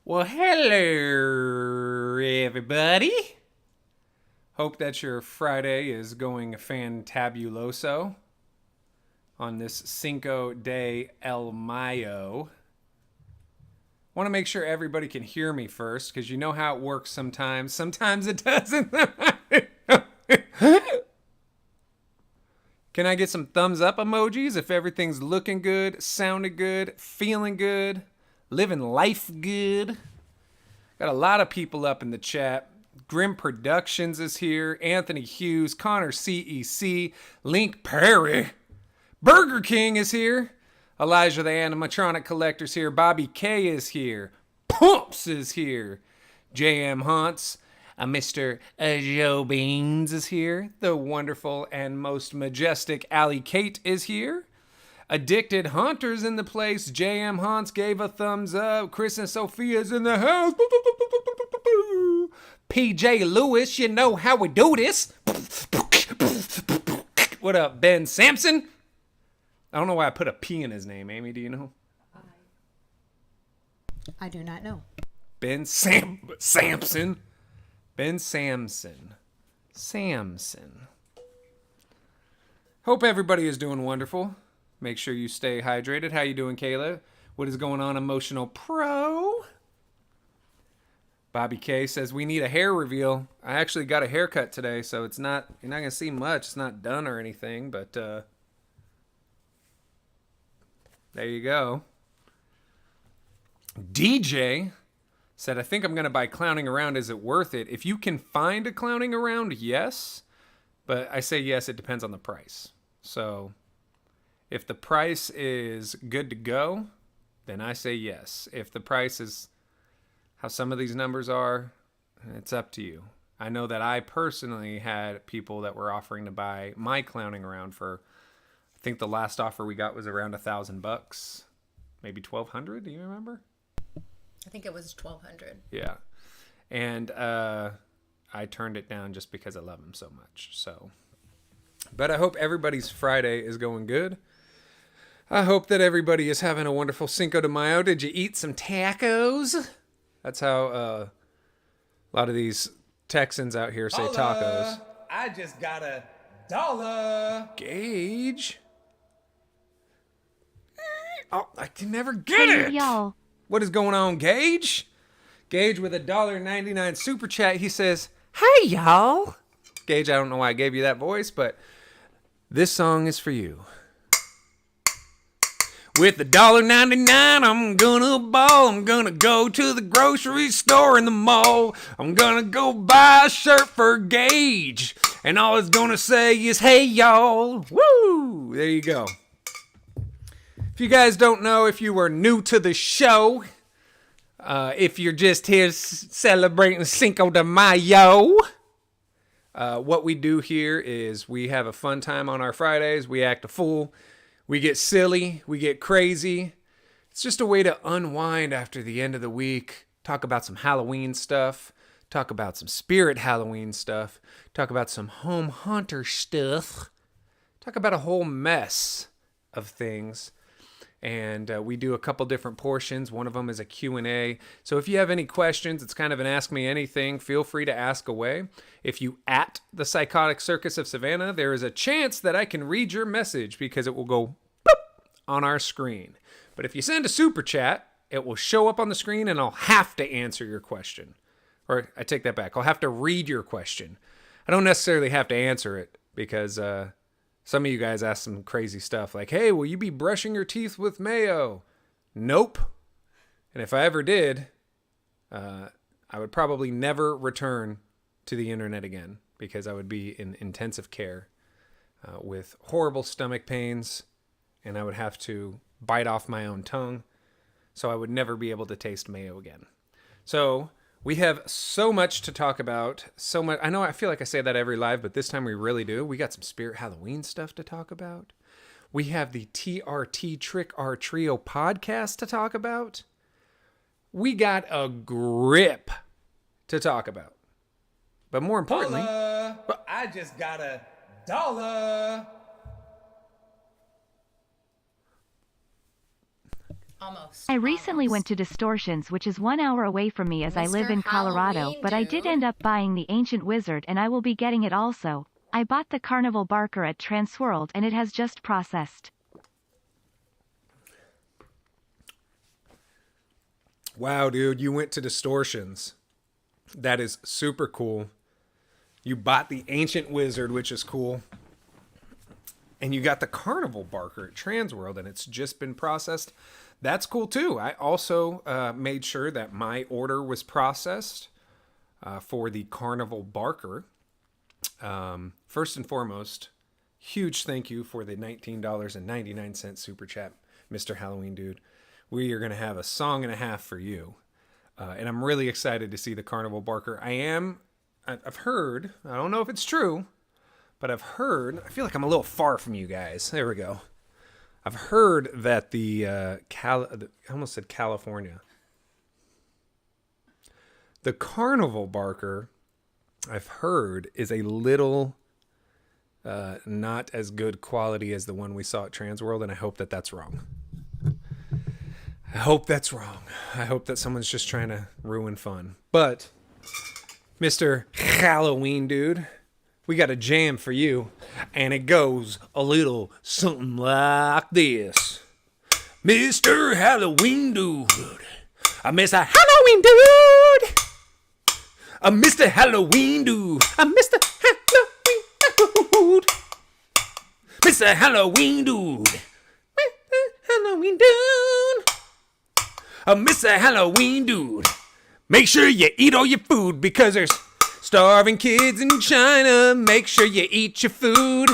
Well, hello, everybody. Hope that your Friday is going fantabuloso on this Cinco de El Mayo. Want to make sure everybody can hear me first, because you know how it works sometimes. Sometimes it doesn't. Can I get some thumbs up emojis if everything's looking good, sounding good, feeling good, living life good? Got a lot of people up in the chat. Grim Productions is here. Anthony Hughes, Connor CEC, Link Perry. Burger King is here. Elijah the Animatronic Collector's here. Bobby K is here. Pumps is here. JM Hunts. Mr. Joe Beans is here. The wonderful and most majestic Allie Kate is here. Addicted Hunters in the place. JM Hunts gave a thumbs up. Chris and Sophia's in the house. PJ Lewis, you know how we do this. What up, Ben Sampson? I don't know why I put a P in his name. Amy, do you know? I do not know. Sampson. Ben Samson. Hope everybody is doing wonderful. Make sure you stay hydrated. How you doing, Kayla? What is going on, Emotional Pro? Bobby K says we need a hair reveal. I actually got a haircut today, so you're not gonna see much. It's not done or anything, but there you go. DJ said, I think I'm gonna buy Clowning Around. Is it worth it? If you can find a Clowning Around, yes. But I say yes, it depends on the price. So if the price is good to go, then I say yes. If the price is how some of these numbers are, it's up to you. I know that I personally had people that were offering to buy my Clowning Around for, I think the last offer we got was around $1,000, maybe 1,200. Do you remember? I think it was 1,200. Yeah. And I turned it down just because I love him so much. So, but I hope everybody's Friday is going good. I hope that everybody is having a wonderful Cinco de Mayo. Did you eat some tacos? That's how a lot of these Texans out here say tacos. I just got $1. Gage. Oh, I can never get it. Y'all. What is going on, Gage? Gage with a $1.99 super chat. He says, "Hey, y'all." Gage, I don't know why I gave you that voice, but this song is for you. With $1.99, I'm gonna ball. I'm gonna go to the grocery store in the mall. I'm gonna go buy a shirt for Gage. And all it's gonna say is, hey, y'all. Woo! There you go. If you guys don't know, if you are new to the show, if you're just here celebrating Cinco de Mayo, what we do here is we have a fun time on our Fridays. We act a fool. We get silly. We get crazy. It's just a way to unwind after the end of the week. Talk about some Halloween stuff. Talk about some spirit Halloween stuff. Talk about some home hunter stuff. Talk about a whole mess of things. And we do a couple different portions. One of them is a Q&A. So if you have any questions, it's kind of an Ask Me Anything. Feel free to ask away. If you at the Psychotic Circus of Savannah, there is a chance that I can read your message because it will go boop on our screen. But if you send a super chat, it will show up on the screen and I'll have to answer your question. Or I take that back. I'll have to read your question. I don't necessarily have to answer it because some of you guys ask some crazy stuff like, hey, will you be brushing your teeth with mayo? Nope. And if I ever did, I would probably never return to the internet again because I would be in intensive care with horrible stomach pains and I would have to bite off my own tongue. So I would never be able to taste mayo again. So we have so much to talk about. So much. I know I feel like I say that every live, but this time we really do. We got some Spirit Halloween stuff to talk about. We have the TRT Trick or Trio podcast to talk about. We got a grip to talk about. But more importantly, I just got $1. Almost. I recently went to Distortions, which is 1 hour away from me as I live Mr. in Colorado, Halloween but I did dude. end up buying the Ancient Wizard and I will be getting it also. I bought the Carnival Barker at Transworld and it has just processed. Wow, dude, you went to Distortions. That is super cool. You bought the Ancient Wizard, which is cool. And you got the Carnival Barker at Transworld, and it's just been processed. That's cool, too. I also made sure that my order was processed for the Carnival Barker. First and foremost, huge thank you for the $19.99 super chat, Mr. Halloween Dude. We are going to have a song and a half for you. And I'm really excited to see the Carnival Barker. I've heard, I don't know if it's true, but I've heard, I feel like I'm a little far from you guys. There we go. I've heard that I almost said California. The Carnival Barker, I've heard, is a little not as good quality as the one we saw at Transworld, and I hope that that's wrong. I hope that's wrong. I hope that someone's just trying to ruin fun. But, Mr. Halloween Dude, we got a jam for you, and it goes a little something like this. Mr. Halloween Dude, Mr. Halloween Dude, Mr. Halloween Dude, Mr. Halloween Dude, Mr. Halloween Dude, Mr. Halloween Dude, Mr. Halloween Dude. Make sure you eat all your food because there's starving kids in China. Make sure you eat your food.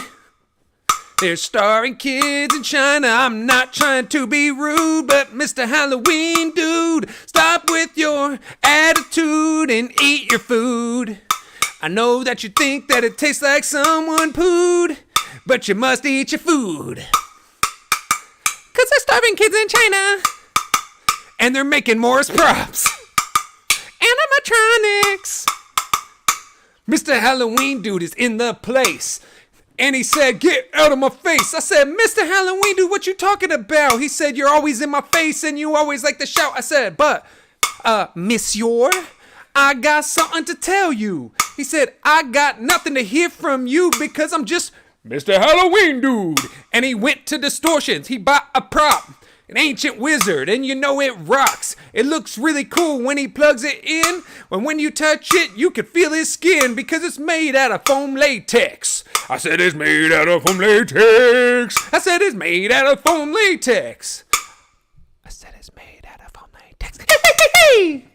There's starving kids in China. I'm not trying to be rude, but Mr. Halloween Dude, stop with your attitude and eat your food. I know that you think that it tastes like someone pooed, but you must eat your food. Cause there's starving kids in China, and they're making Morris props. Animatronics. Mr. Halloween Dude is in the place. And he said, get out of my face. I said, Mr. Halloween Dude, what you talking about? He said, you're always in my face and you always like to shout. I said, but, Monsieur, I got something to tell you. He said, I got nothing to hear from you because I'm just Mr. Halloween Dude. And he went to Distortions. He bought a prop. An Ancient Wizard, and you know it rocks. It looks really cool when he plugs it in. When you touch it, you can feel his skin because it's made out of foam latex. I said it's made out of foam latex. I said it's made out of foam latex. I said it's made out of foam latex. Hey!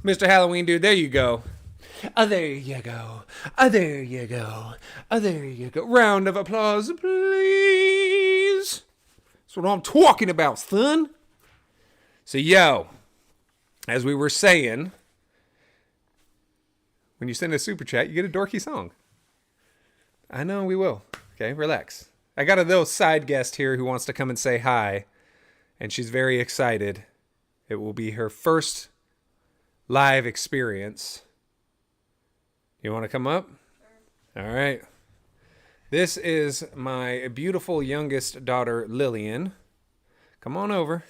Mr. Halloween Dude, there you go. Oh, there you go. Oh, there you go. Oh, there you go. Round of applause, please. That's what I'm talking about, son. So, yo, as we were saying, when you send a super chat, you get a dorky song. I know we will. Okay, relax. I got a little side guest here who wants to come and say hi, and she's very excited. It will be her first live experience. You want to come up? Sure. All right. This is my beautiful youngest daughter, Lillian. Come on over.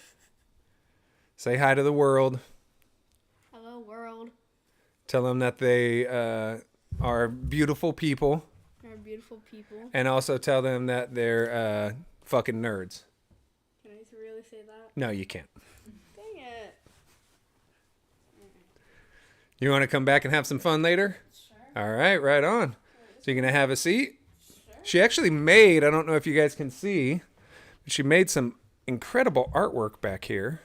Say hi to the world. Hello, world. Tell them that they are beautiful people. They're beautiful people. And also tell them that they're fucking nerds. Can I really say that? No, you can't. Dang it. You want to come back and have some fun later? Sure. All right, right on. So you're going to have a seat? She actually made, I don't know if you guys can see, but she made some incredible artwork back here.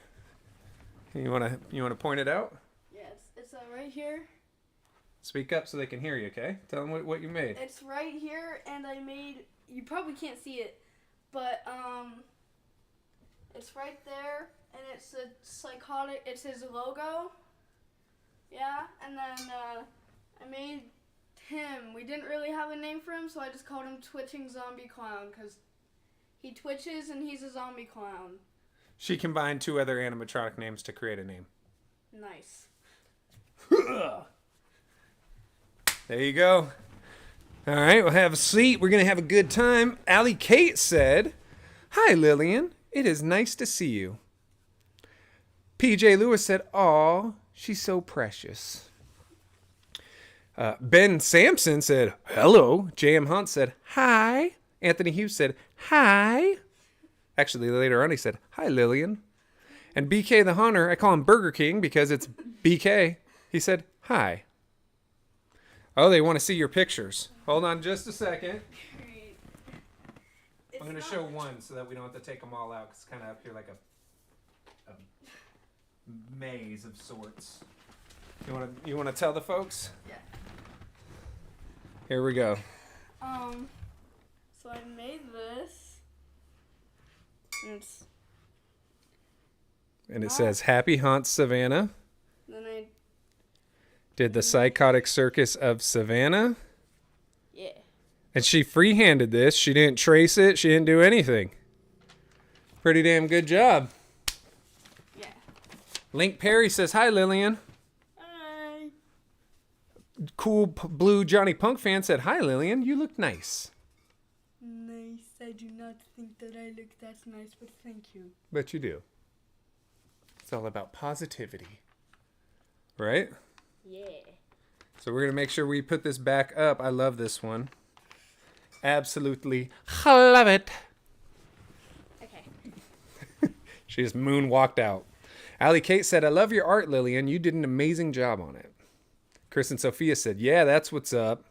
You want to point it out? Yes, it's right here. Speak up so they can hear you, okay? Tell them what you made. It's right here, and I made, you probably can't see it, but it's right there, and it's a psychotic, it's his logo. Yeah, and then I made him. We didn't really have a name for him, so I just called him Twitching Zombie Clown because he twitches and he's a zombie clown. She combined two other animatronic names to create a name. Nice. There you go. All right, we'll have a seat. We're going to have a good time. Allie Kate said, "Hi, Lillian. It is nice to see you. PJ Lewis said, "Aw, she's so precious." Ben Sampson said, "Hello." J.M. Hunt said, "Hi." Anthony Hughes said, "Hi." Actually, later on he said, "Hi, Lillian." And BK the Hunter, I call him Burger King because it's BK. He said, "Hi." Oh, they want to see your pictures. Hold on just a second. I'm going to show one so that we don't have to take them all out. 'Cause it's kind of up here like a maze of sorts. You want to tell the folks? Yeah. Here we go. So I made this. And it says, "Happy Haunts Savannah. Then I, Did the Psychotic Circus of Savannah." yeah. And she freehanded this. She didn't trace it. She didn't do anything. Pretty damn good job. Yeah. Link Perry says, "Hi, Lillian." Hi. Cool Blue Johnny Punk fan said, "Hi, Lillian. You look nice." Nice. I do not think that I look that nice, but thank you. But you do. It's all about positivity. Right? Yeah. So we're going to make sure we put this back up. I love this one. Absolutely love it. Okay. She just moonwalked out. Allie Kate said, "I love your art, Lillian. You did an amazing job on it." Chris and Sophia said, "Yeah, that's what's up."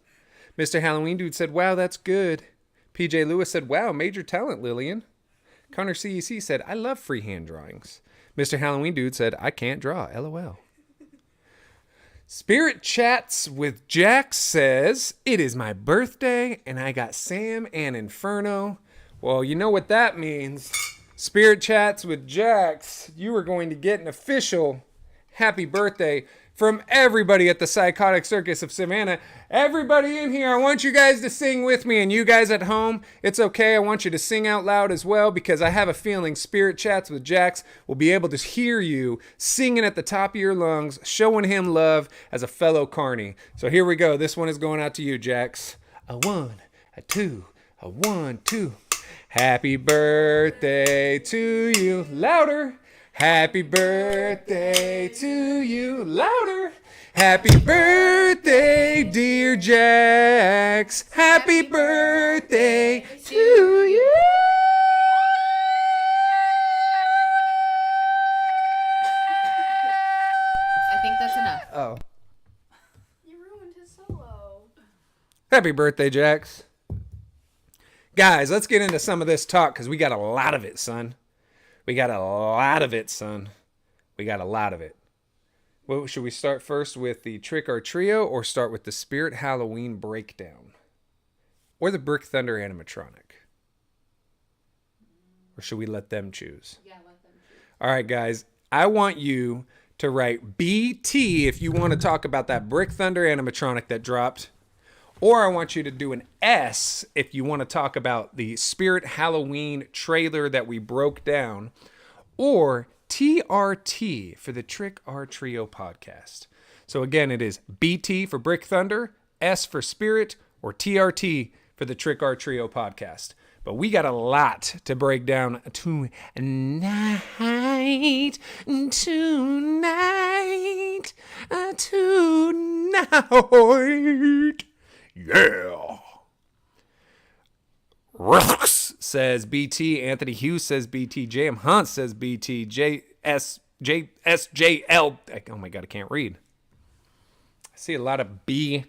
Mr. Halloween Dude said, "Wow, that's good." PJ Lewis said, "Wow, major talent, Lillian." Connor CEC said, "I love freehand drawings." Mr. Halloween Dude said, "I can't draw, LOL." Spirit Chats with Jax says, "It is my birthday and I got Sam and Inferno." Well, you know what that means. Spirit Chats with Jax, you are going to get an official happy birthday from everybody at the Psychotic Circus of Savannah. Everybody in here, I want you guys to sing with me, and you guys at home, it's okay. I want you to sing out loud as well, because I have a feeling Spirit Chats with Jax will be able to hear you singing at the top of your lungs, showing him love as a fellow carny. So here we go. This one is going out to you, Jax. A 1, a 2, a 1, 2. Happy birthday to you. Louder. Happy birthday to you. Louder. Happy birthday, dear Jax. Happy birthday to you. I think that's enough. Oh. You ruined his solo. Happy birthday, Jax. Guys, let's get into some of this talk because we got a lot of it, son. We got a lot of it, son. We got a lot of it. Well, should we start first with the Trick or Trio or start with the Spirit Halloween Breakdown? Or the Brick Thunder animatronic? Or should we let them choose? Yeah, let them choose. All right, guys. I want you to write BT if you want to talk about that Brick Thunder animatronic that dropped. Or I want you to do an S if you want to talk about the Spirit Halloween trailer that we broke down. Or TRT for the Trick or Trio podcast. So again, it is BT for Brick Thunder, S for Spirit, or TRT for the Trick or Trio podcast. But we got a lot to break down tonight. Yeah. Rocks says BT. Anthony Hughes says BT. J.M. Hunt says BT. JSJL. Oh my God, I can't read. I see a lot of BTs.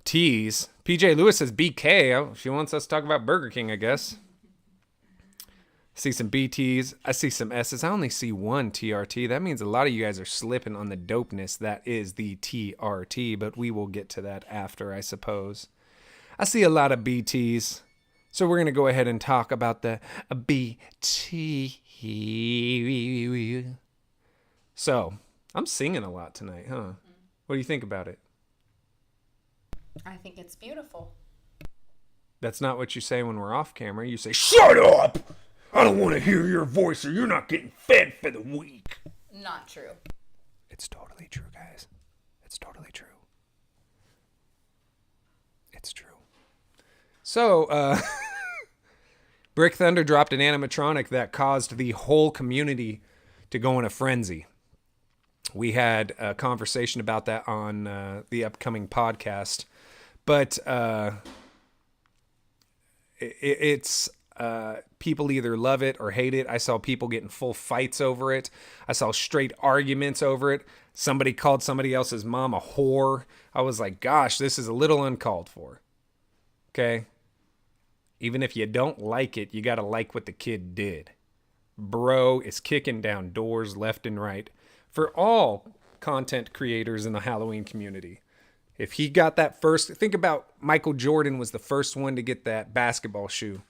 PJ Lewis says BK. Oh, she wants us to talk about Burger King, I guess. I see some BTs. I see some S's. I only see one TRT. That means a lot of you guys are slipping on the dopeness that is the TRT, but we will get to that after, I suppose. I see a lot of BTs. So we're going to go ahead and talk about the BT. So, I'm singing a lot tonight, huh? What do you think about it? I think it's beautiful. That's not what you say when we're off camera. You say, "Shut up! I don't want to hear your voice or you're not getting fed for the week." Not true. It's totally true, guys. It's totally true. It's true. So, Brick Thunder dropped an animatronic that caused the whole community to go in a frenzy. We had a conversation about that on the upcoming podcast, but it's people either love it or hate it. I saw people getting full fights over it. I saw straight arguments over it. Somebody called somebody else's mom a whore. I was like, gosh, this is a little uncalled for. Okay? Even if you don't like it, you got to like what the kid did. Bro is kicking down doors left and right for all content creators in the Halloween community. If he got that first, think about Michael Jordan was the first one to get that basketball shoe.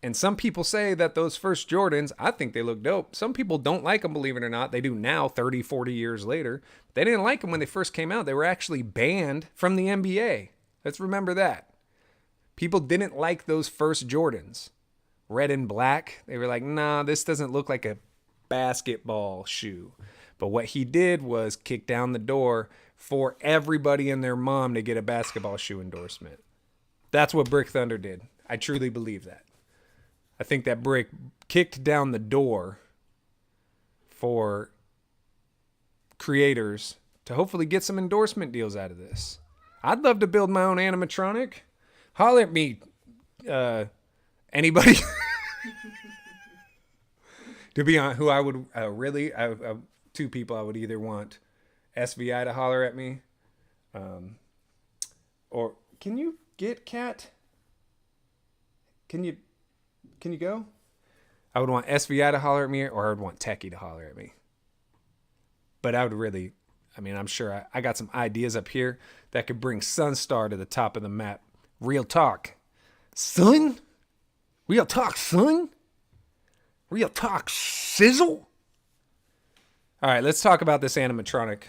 And some people say that those first Jordans, I think they look dope. Some people don't like them, believe it or not. They do now, 30, 40 years later. They didn't like them when they first came out. They were actually banned from the NBA. Let's remember that. People didn't like those first Jordans. Red and black. They were like, nah, this doesn't look like a basketball shoe. But what he did was kick down the door for everybody and their mom to get a basketball shoe endorsement. That's what Brick Thunder did. I truly believe that. I think that Brick kicked down the door for creators to hopefully get some endorsement deals out of this. I'd love to build my own animatronic. Holler at me, anybody. To be honest, who I would really, two people I would either want SVI to holler at me, or can you get Cat? Can you go? I would want SVI to holler at me, or I would want Techie to holler at me. But I would really, I mean, I'm sure I got some ideas up here that could bring Sunstar to the top of the map. Real talk. Son? Real talk, son? Real talk, sizzle? All right, let's talk about this animatronic.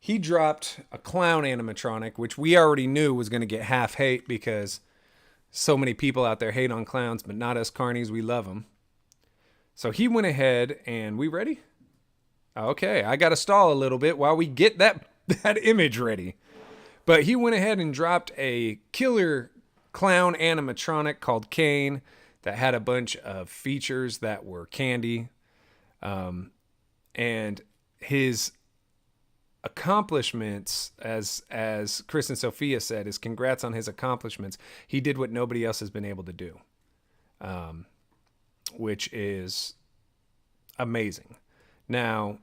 He dropped a clown animatronic, which we already knew was going to get half hate because so many people out there hate on clowns, but not us carnies. We love them. So he went ahead and we ready? Okay, I got to stall a little bit while we get that image ready. But he went ahead and dropped a killer clown animatronic called Kane that had a bunch of features that were candy. And his accomplishments, as Chris and Sophia said, is congrats on his accomplishments. He did what nobody else has been able to do, which is amazing. Now,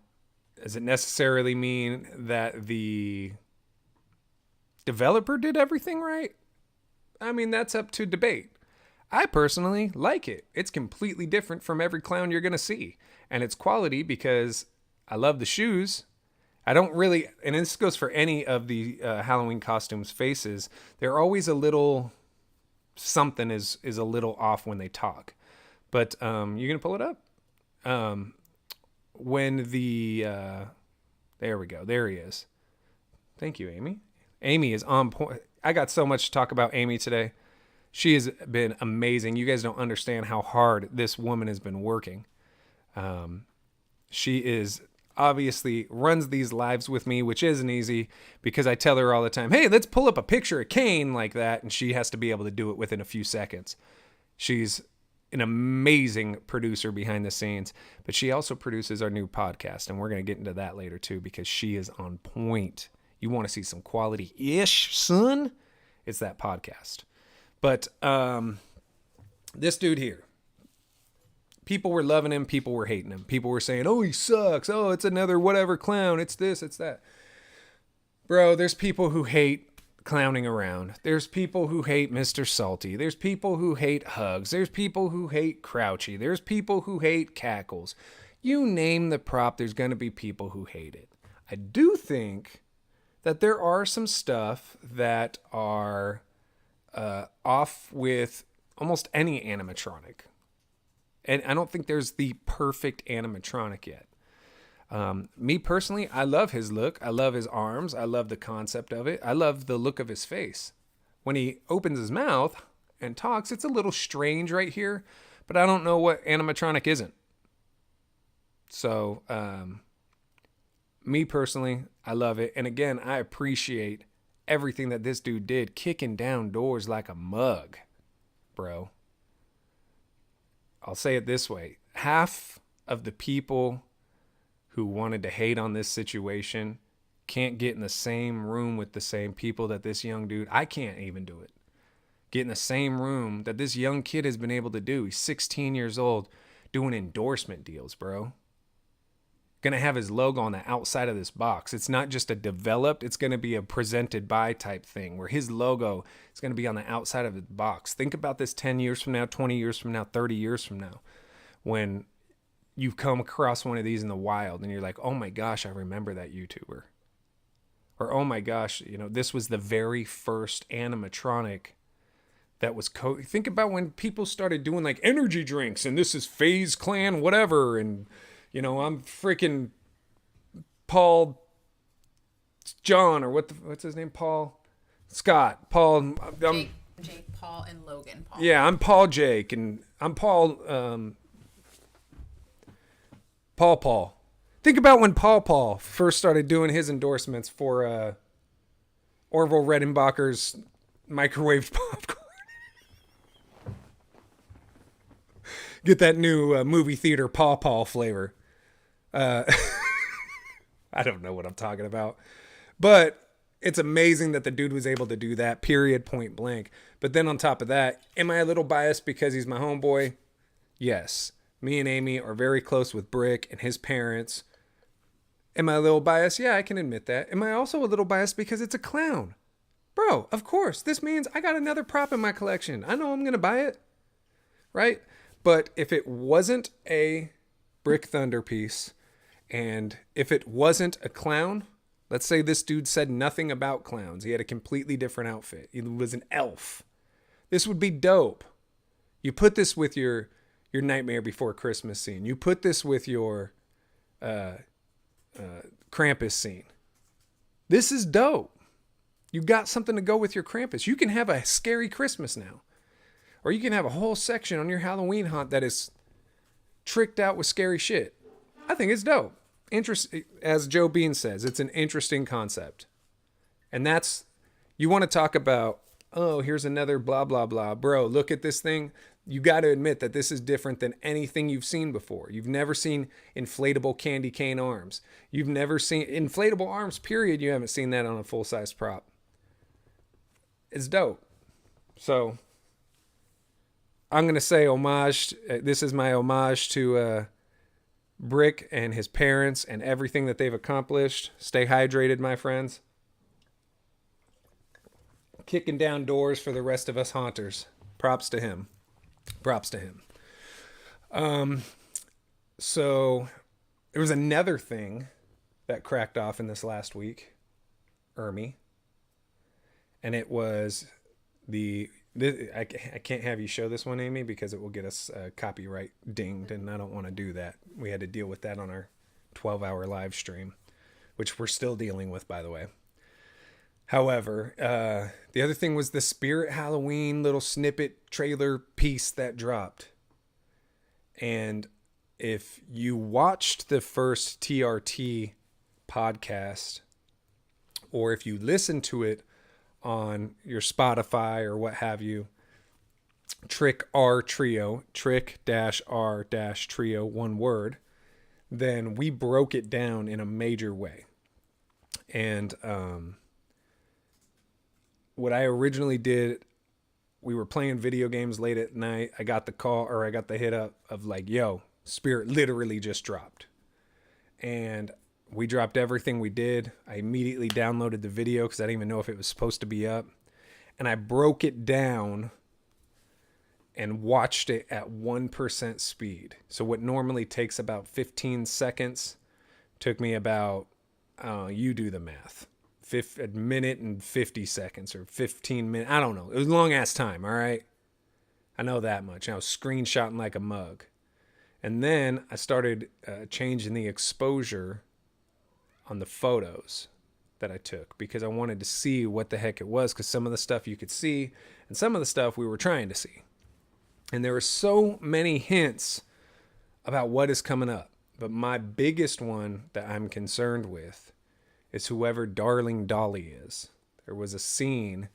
does it necessarily mean that the developer did everything right? I mean, that's up to debate. I personally like it. It's completely different from every clown you're going to see. And it's quality because I love the shoes. I don't really, and this goes for any of the Halloween costumes faces, they're always a little, something is a little off when they talk. But you going to pull it up? When the, there we go. There he is. Thank you, Amy. Amy is on point. I got so much to talk about Amy today. She has been amazing. You guys don't understand how hard this woman has been working. She is obviously runs these lives with me, which isn't easy because I tell her all the time, hey, let's pull up a picture of Kane like that. And she has to be able to do it within a few seconds. She's an amazing producer behind the scenes, but she also produces our new podcast. And we're going to get into that later too, because she is on point. You want to see some quality-ish, son? It's that podcast. But this dude here, people were loving him. People were hating him. People were saying, oh, he sucks. Oh, it's another whatever clown. It's this, it's that. Bro, there's people who hate clowning around. There's people who hate Mr. Salty. There's people who hate hugs. There's people who hate Crouchy. There's people who hate cackles. You name the prop, there's going to be people who hate it. I do think that there are some stuff that are off with almost any animatronic. And I don't think there's the perfect animatronic yet. Me personally, I love his look. I love his arms. I love the concept of it. I love the look of his face. When he opens his mouth and talks, it's a little strange right here, but I don't know what animatronic isn't. So, me personally, I love it. And again, I appreciate everything that this dude did, kicking down doors like a mug, bro. I'll say it this way. Half of the people who wanted to hate on this situation can't get in the same room with the same people that this young dude, I can't even do it. Get in the same room that this young kid has been able to do. He's 16 years old doing endorsement deals, bro. Gonna have his logo on the outside of this box. It's not just a developed, it's gonna be a presented by type thing where his logo is gonna be on the outside of the box. Think about this 10 years from now, 20 years from now, 30 years from now, when you've come across one of these in the wild and you're like, oh my gosh, I remember that YouTuber. Or, oh my gosh, this was the very first animatronic that was think about when people started doing like energy drinks and this is FaZe Clan whatever, and I'm freaking Paul John, or what's his name, Paul Scott, Paul, Jake Paul and Logan Paul. Yeah, I'm Paul Jake, and I'm Paul Paul. Think about when Paul first started doing his endorsements for Orville Redenbacher's microwaved popcorn. Get that new movie theater Paw flavor. I don't know what I'm talking about. But it's amazing that the dude was able to do that, period, point blank. But then on top of that, am I a little biased because he's my homeboy? Yes. Me and Amy are very close with Brick and his parents. Am I a little biased? Yeah, I can admit that. Am I also a little biased because it's a clown? Bro, of course. This means I got another prop in my collection. I know I'm going to buy it. Right? But if it wasn't a Brick Thunder piece, and if it wasn't a clown, let's say this dude said nothing about clowns. He had a completely different outfit. He was an elf. This would be dope. You put this with your Nightmare Before Christmas scene. You put this with your Krampus scene. This is dope. You got something to go with your Krampus. You can have a scary Christmas now. Or you can have a whole section on your Halloween hunt that is tricked out with scary shit. I think it's dope. As Joe Bean says, it's an interesting concept. And that's, you want to talk about, oh, here's another blah, blah, blah. Bro, look at this thing. You got to admit that this is different than anything you've seen before. You've never seen inflatable candy cane arms. You've never seen inflatable arms, period. You haven't seen that on a full-size prop. It's dope. So I'm going to say homage. This is my homage to Brick and his parents and everything that they've accomplished. Stay hydrated, my friends. Kicking down doors for the rest of us haunters. Props to him. Props to him. So there was another thing that cracked off in this last week. Ermi. And it was I can't have you show this one, Amy, because it will get us copyright dinged, and I don't want to do that. We had to deal with that on our 12-hour live stream, which we're still dealing with, by the way. However, the other thing was the Spirit Halloween little snippet trailer piece that dropped. And if you watched the first TRT podcast, or if you listened to it on your Spotify or what have you, Trick-R Trio, Trick-R-Trio, one word, then we broke it down in a major way. And what I originally did, we were playing video games late at night. I got the hit up of like, yo, Spirit literally just dropped. And we dropped everything we did. I immediately downloaded the video because I didn't even know if it was supposed to be up. And I broke it down and watched it at 1% speed. So what normally takes about 15 seconds took me about, you do the math, a minute and 50 seconds or 15 minutes. I don't know. It was a long ass time. All right. I know that much. I was screenshotting like a mug. And then I started changing the exposure on the photos that I took because I wanted to see what the heck it was, because some of the stuff you could see and some of the stuff we were trying to see. And there were so many hints about what is coming up. But my biggest one that I'm concerned with is whoever Darling Dolly is. There was a scene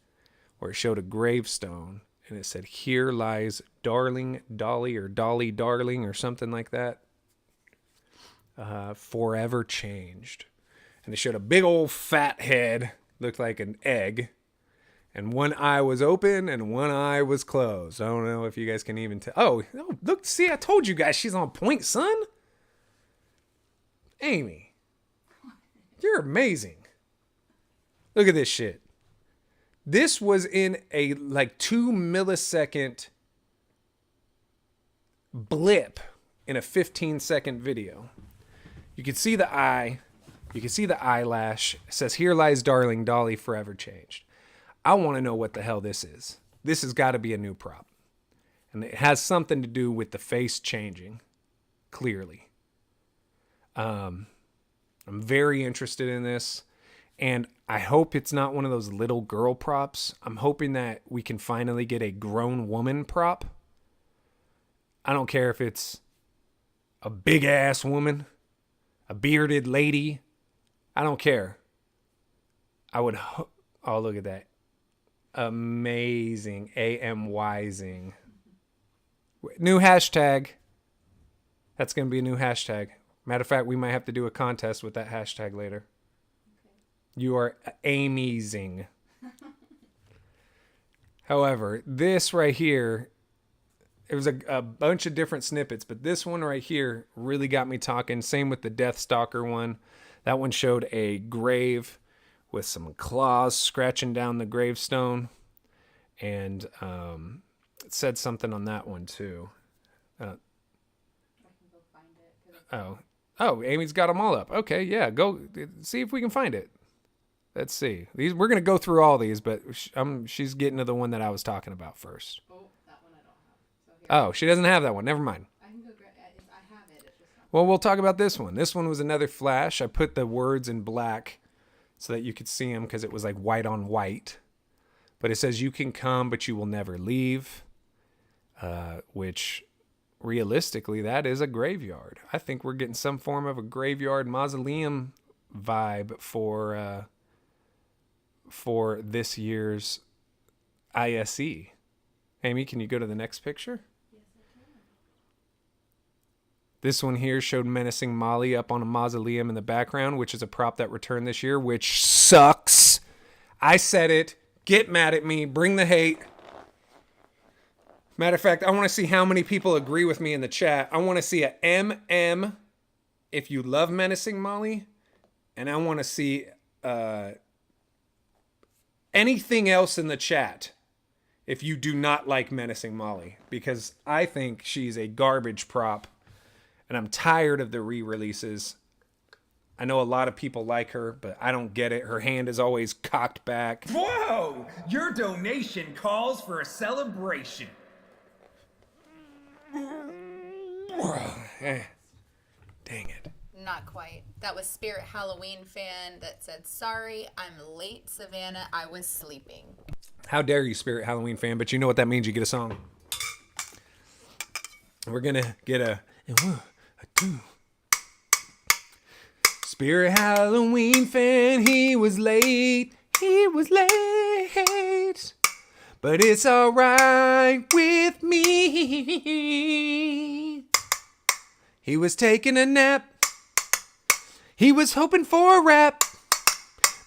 where it showed a gravestone and it said, "Here lies Darling Dolly," or Dolly Darling or something like that. forever changed. And they showed a big old fat head, looked like an egg. And one eye was open and one eye was closed. I don't know if you guys can even tell. Oh, look, see, I told you guys she's on point, son. Amy, you're amazing. Look at this shit. This was in a like 2 millisecond blip in a 15-second video. You can see the eye. You can see the eyelash. It says, "Here lies darling, Dolly forever changed." I want to know what the hell this is. This has got to be a new prop. And it has something to do with the face changing, clearly. I'm very interested in this. And I hope it's not one of those little girl props. I'm hoping that we can finally get a grown woman prop. I don't care if it's a big ass woman, a bearded lady. I don't care. I would oh, look at that. Amazing. AMYzing. New hashtag. That's going to be a new hashtag. Matter of fact, we might have to do a contest with that hashtag later. Okay. You are amazing. However, this right here, it was a bunch of different snippets, but this one right here really got me talking. Same with the Deathstalker one. That one showed a grave with some claws scratching down the gravestone. And it said something on that one too. I can go find it. Oh, Amy's got them all up. Okay, yeah, go see if we can find it. Let's see. We're going to go through all these, but she's getting to the one that I was talking about first. Oh, that one I don't have. So she doesn't have that one. Never mind. I can go grab it. I have it. It's just not. Well, we'll talk about this one. This one was another flash. I put the words in black so that you could see them because it was like white on white. But it says, "You can come, but you will never leave," which realistically, that is a graveyard. I think we're getting some form of a graveyard mausoleum vibe for this year's ISE. Amy, can you go to the next picture? Yes, I can. This one here showed menacing Molly up on a mausoleum in the background, which is a prop that returned this year, which sucks. I said it. Get mad at me. Bring the hate. Matter of fact, I want to see how many people agree with me in the chat. I want to see a MM if you love menacing Molly. And I want to see anything else in the chat if you do not like menacing Molly. Because I think she's a garbage prop. And I'm tired of the re-releases. I know a lot of people like her, but I don't get it. Her hand is always cocked back. Whoa! Your donation calls for a celebration. Dang it. Not quite. That was Spirit Halloween fan that said, "Sorry, I'm late, Savannah. I was sleeping." How dare you, Spirit Halloween fan? But you know what that means. You get a song. We're going to get a 1, a 2. Spirit Halloween fan, he was late. But it's alright with me. He was taking a nap. He was hoping for a rap.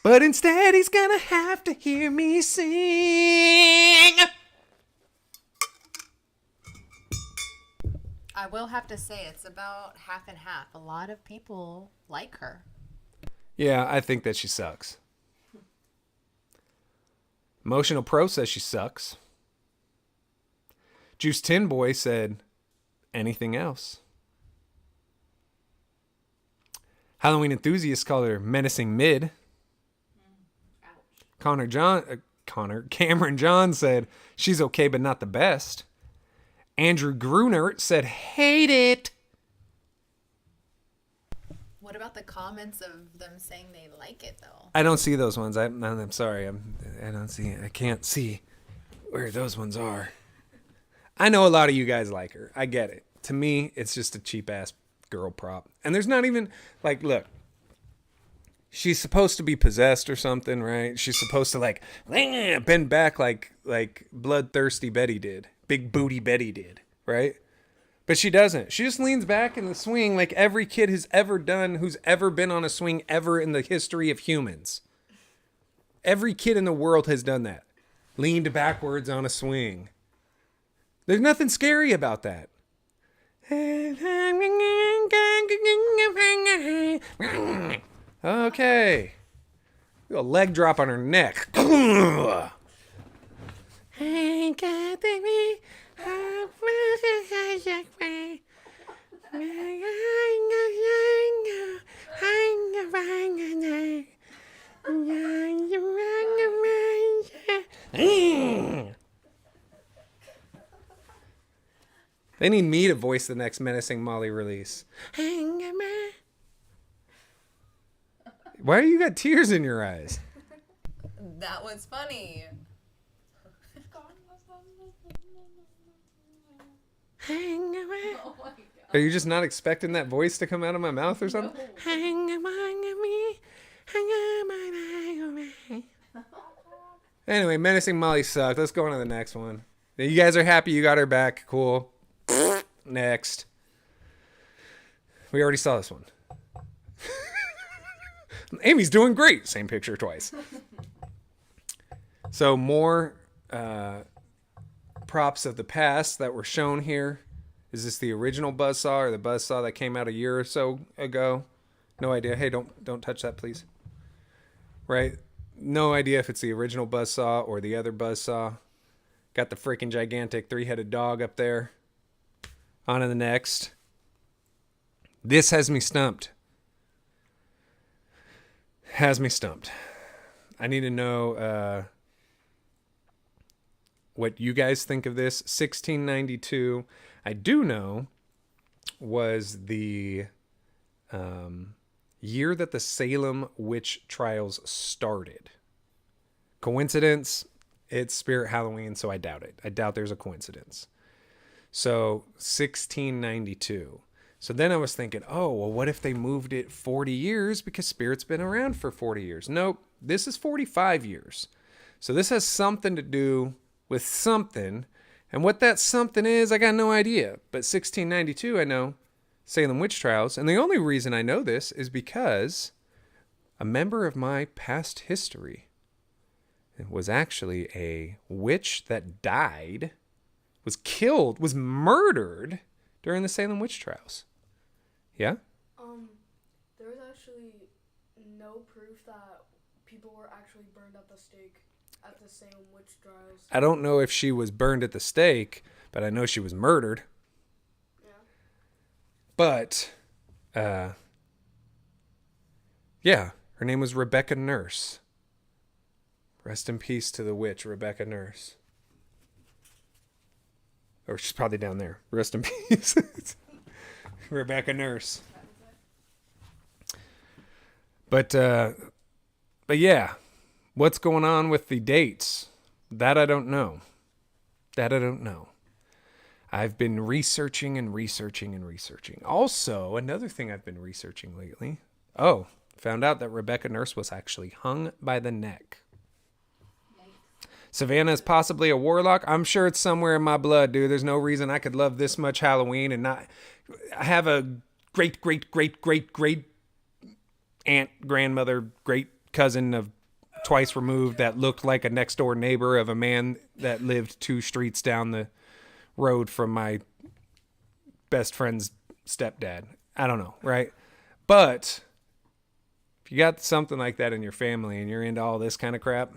But instead he's gonna have to hear me sing. I will have to say it's about half and half. A lot of people like her. Yeah, I think that she sucks. Emotional Pro says she sucks. Juice Tin Boy said, anything else? Halloween Enthusiast called her menacing mid. Cameron John said, she's okay but not the best. Andrew Gruner said, hate it. What about the comments of them saying they like it, though? I don't see those ones. I'm sorry. I don't see. I can't see where those ones are. I know a lot of you guys like her. I get it. To me, it's just a cheap-ass girl prop. And there's not even, like, look. She's supposed to be possessed or something, right? She's supposed to, like, bend back like bloodthirsty Betty did. Big booty Betty did, right? But she doesn't. She just leans back in the swing like every kid has ever done who's ever been on a swing ever in the history of humans. Every kid in the world has done that. Leaned backwards on a swing. There's nothing scary about that. Okay. A leg drop on her neck. They need me to voice the next Menacing Molly release. Why you got tears in your eyes? That was funny. Oh my God. Are you just not expecting that voice to come out of my mouth or something? Anyway, Menacing Molly sucked. Let's go on to the next one. You guys are happy you got her back. Cool. Next. We already saw this one. Amy's doing great. Same picture twice. So more props of the past that were shown here. Is this the original buzzsaw or the buzzsaw that came out a year or so ago? No idea. Hey, don't touch that, please. Right? No idea if it's the original buzzsaw or the other buzzsaw. Got the freaking gigantic 3-headed dog up there. On to the next. This has me stumped. Has me stumped. I need to know what you guys think of this. 1692. I do know was the year that the Salem witch trials started. Coincidence? It's Spirit Halloween, so I doubt it. I doubt there's a coincidence. So 1692. So then I was thinking, oh, well, what if they moved it 40 years because Spirit's been around for 40 years? Nope, this is 45 years. So this has something to do with something. And what that something is, I got no idea. But 1692, I know, Salem witch trials. And the only reason I know this is because a member of my past history was actually a witch that died, was killed, was murdered during the Salem witch trials. Yeah? There was actually no proof that people were actually burned at the stake at the Salem witch trials. I don't know if she was burned at the stake, but I know she was murdered. Yeah. But, yeah, her name was Rebecca Nurse. Rest in peace to the witch, Rebecca Nurse. Or she's probably down there. Rest in peace. Rebecca Nurse. But yeah, what's going on with the dates? That I don't know. I've been researching and researching and researching. Also, another thing I've been researching lately. Oh, found out that Rebecca Nurse was actually hung by the neck. Savannah is possibly a warlock. I'm sure it's somewhere in my blood, dude. There's no reason I could love this much Halloween and not. I have a great aunt, grandmother, great cousin of twice removed that looked like a next door neighbor of a man that lived 2 streets down the road from my best friend's stepdad. I don't know, right? But if you got something like that in your family and you're into all this kind of crap,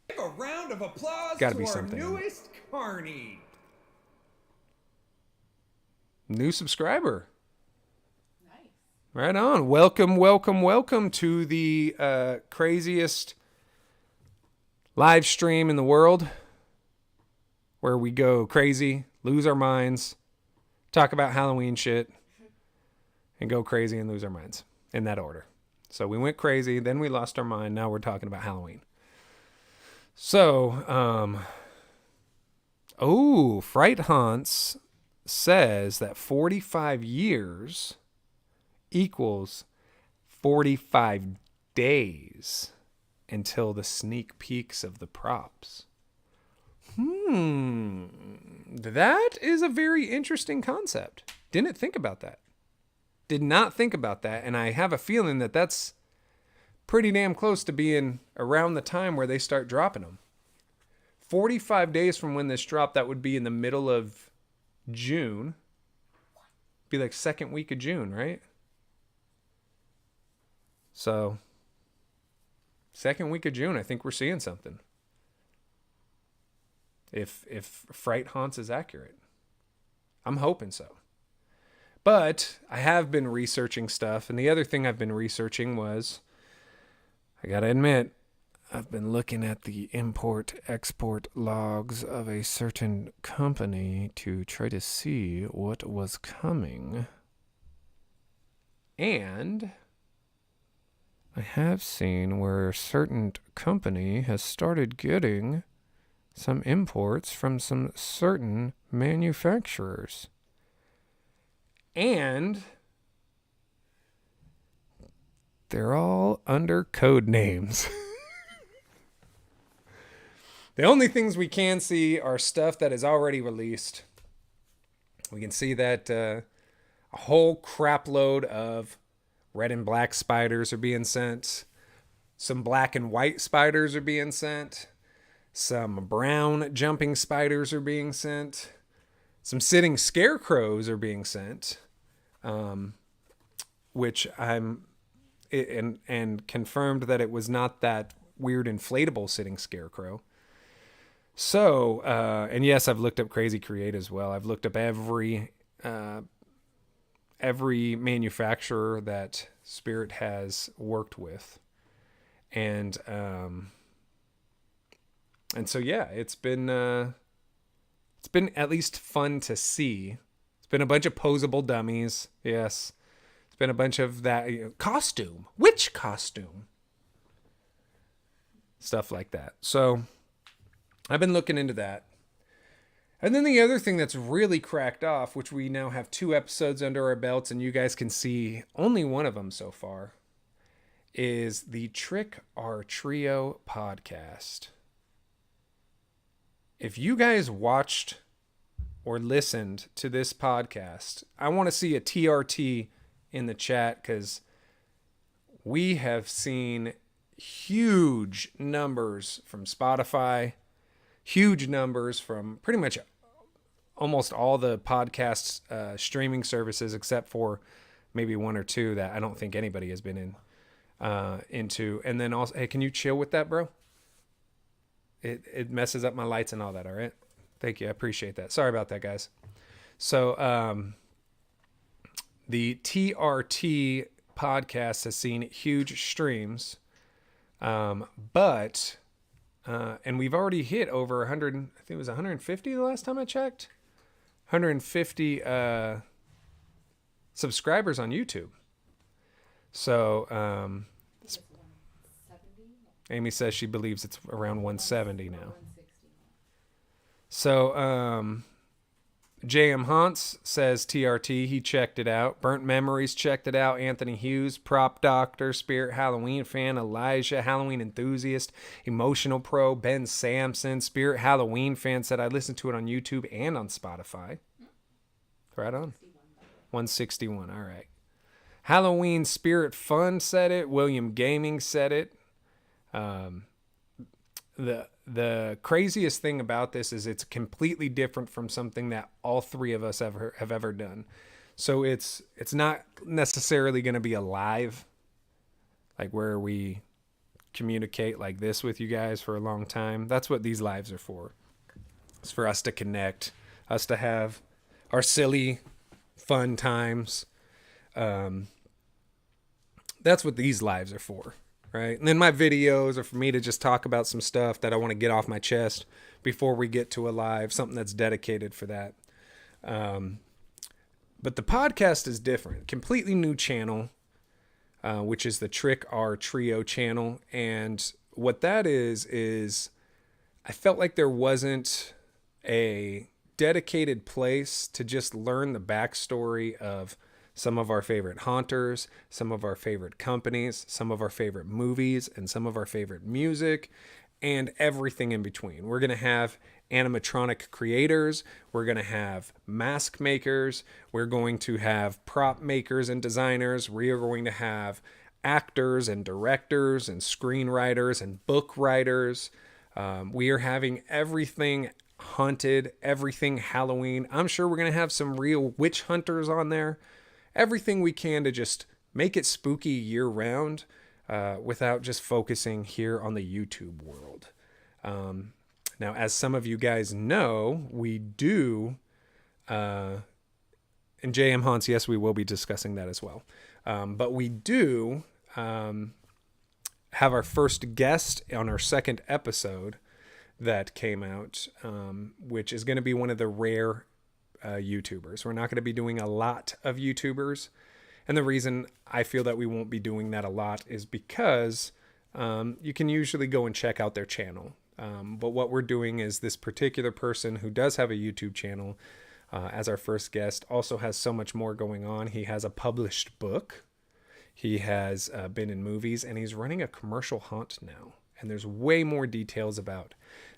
Give a round of applause Gotta to be our something. newest Carney. new subscriber. Nice. Right on. Welcome to the craziest live stream in the world, where we go crazy, lose our minds, talk about Halloween shit, and go crazy and lose our minds in that order. So we went crazy, then we lost our mind. Now we're talking about Halloween. So, Fright Haunts says that 45 years equals 45 days until the sneak peeks of the props. That is a very interesting concept. Didn't think about that. Did not think about that. And I have a feeling that that's pretty damn close to being around the time where they start dropping them. 45 days from when this dropped, that would be in the middle of June. Be like second week of June, right? So, second week of June, I think we're seeing something. If Fright Haunts is accurate. I'm hoping so. But I have been researching stuff, and the other thing I've been researching was, I gotta admit, I've been looking at the import-export logs of a certain company to try to see what was coming. And I have seen where a certain company has started getting some imports from some certain manufacturers. And they're all under code names. The only things we can see are stuff that is already released. We can see that a whole crap load of red and black spiders are being sent. Some black and white spiders are being sent. Some brown jumping spiders are being sent. Some sitting scarecrows are being sent. Which I'm... and confirmed that it was not that weird inflatable sitting scarecrow. So, and yes, I've looked up Crazy Create as well. I've looked up every manufacturer that Spirit has worked with. And so, yeah, it's been at least fun to see. It's been a bunch of posable dummies. Yes. It's been a bunch of that costume. Which costume? Stuff like that. So I've been looking into that. And then the other thing that's really cracked off, which we now have 2 episodes under our belts, and you guys can see only one of them so far, is the Trick or Trio podcast. If you guys watched or listened to this podcast, I want to see a TRT in the chat, because we have seen huge numbers from Spotify, huge numbers from pretty much almost all the podcast streaming services, except for maybe 1 or 2 that I don't think anybody has been into. And then also, hey, can you chill with that, bro? It messes up my lights and all that, all right? Thank you. I appreciate that. Sorry about that, guys. So the TRT podcast has seen huge streams, but and we've already hit over 100, I think it was 150 the last time I checked, 150 subscribers on YouTube. So Amy says she believes it's around 170 now. So JM Hunts says TRT, he checked it out. Burnt Memories checked it out. Anthony Hughes, Prop Doctor, Spirit Halloween fan, Elijah, Halloween enthusiast, Emotional Pro, Ben Sampson, Spirit Halloween fan said I listened to it on YouTube and on Spotify. Right on. 161, all right. Halloween Spirit Fun said it. William Gaming said it. The craziest thing about this is it's completely different from something that all 3 of us have ever done. So it's not necessarily going to be a live, like where we communicate like this with you guys for a long time. That's what these lives are for. It's for us to connect, us to have our silly, fun times. That's what these lives are for. Right. And then my videos are for me to just talk about some stuff that I want to get off my chest before we get to a live, something that's dedicated for that. But the podcast is different. Completely new channel, which is the Trick or Trio channel. And what that is I felt like there wasn't a dedicated place to just learn the backstory of some of our favorite haunters, some of our favorite companies, some of our favorite movies, and some of our favorite music. and everything in between. We're going to have animatronic creators. We're going to have mask makers. We're going to have prop makers and designers. We are going to have actors and directors and screenwriters and book writers. We are having everything haunted, everything Halloween. I'm sure we're going to have some real witch hunters on there. Everything we can to just make it spooky year round without just focusing here on the YouTube world. Now, as some of you guys know, we do, and JM Haunts, yes, we will be discussing that as well. But we do have our first guest on our second episode that came out, which is going to be one of the rare YouTubers. We're not going to be doing a lot of YouTubers. And the reason I feel that we won't be doing that a lot is because you can usually go and check out their channel. But what we're doing is this particular person who does have a YouTube channel as our first guest also has so much more going on. He has a published book. He has been in movies, and he's running a commercial haunt now. And there's way more details about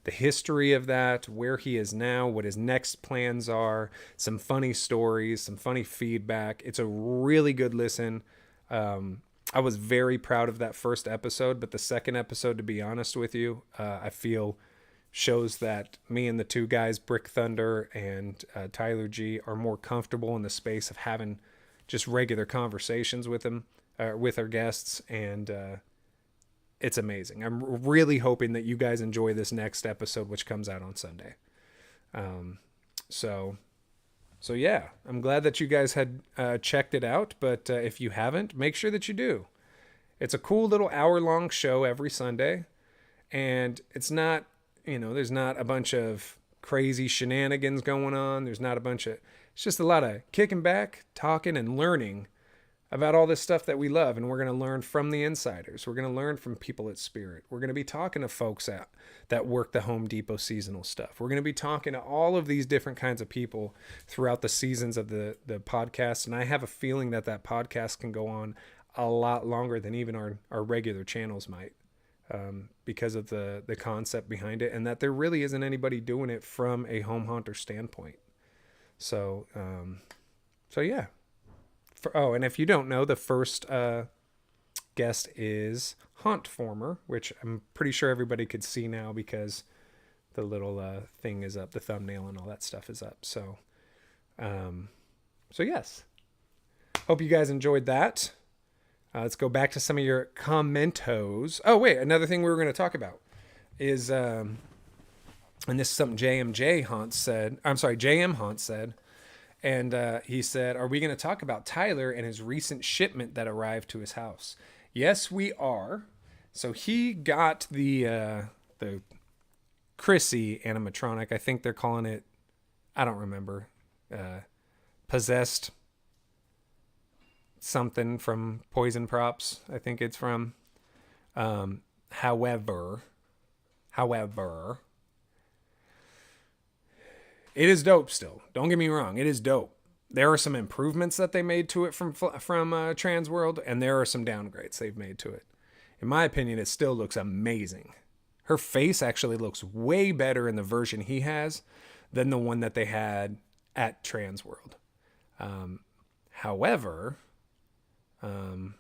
the history of that, where he is now, what his next plans are, some funny stories, some funny feedback. It's a really good listen. I was very proud of that first episode, but the second episode, to be honest with you, I feel shows that me and the two guys, Brick Thunder and Tyler G, are more comfortable in the space of having just regular conversations with him, with our guests, and it's amazing. I'm really hoping that you guys enjoy this next episode, which comes out on Sunday. So yeah, I'm glad that you guys had checked it out, but if you haven't, make sure that you do. It's a cool little hour-long show every Sunday, and it's not, there's not a bunch of crazy shenanigans going on. There's not a bunch of, it's just a lot of kicking back, talking, and learning about all this stuff that we love, and we're going to learn from the insiders. We're going to learn from people at Spirit. We're going to be talking to folks that work the Home Depot seasonal stuff. We're going to be talking to all of these different kinds of people throughout the seasons of the podcast, and I have a feeling that podcast can go on a lot longer than even our regular channels might, because of the concept behind it, and that there really isn't anybody doing it from a home haunter standpoint. So yeah. And if you don't know, the first guest is Haunt Former, which I'm pretty sure everybody could see now because the little thing is up, the thumbnail and all that stuff is up. So yes. Hope you guys enjoyed that. Let's go back to some of your commentos. Oh, wait, another thing we were going to talk about is, and this is something JM Haunts said. And he said, are we going to talk about Tyler and his recent shipment that arrived to his house? Yes, we are. So he got the Chrissy animatronic. I think they're calling it, I don't remember, Possessed something from Poison Props. I think it's from. However, it is dope still. Don't get me wrong. It is dope. There are some improvements that they made to it from Transworld, and there are some downgrades they've made to it. In my opinion, it still looks amazing. Her face actually looks way better in the version he has than the one that they had at Transworld. However, you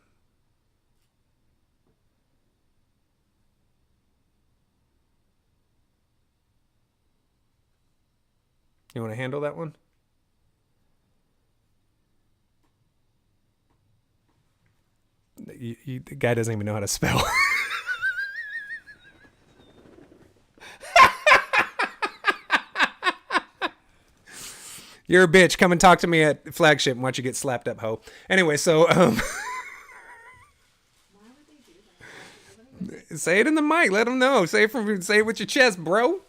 want to handle that one? The guy doesn't even know how to spell. You're a bitch. Come and talk to me at Flagship and watch you get slapped up, ho. Anyway, so say it in the mic. Let them know. Say it with your chest, bro.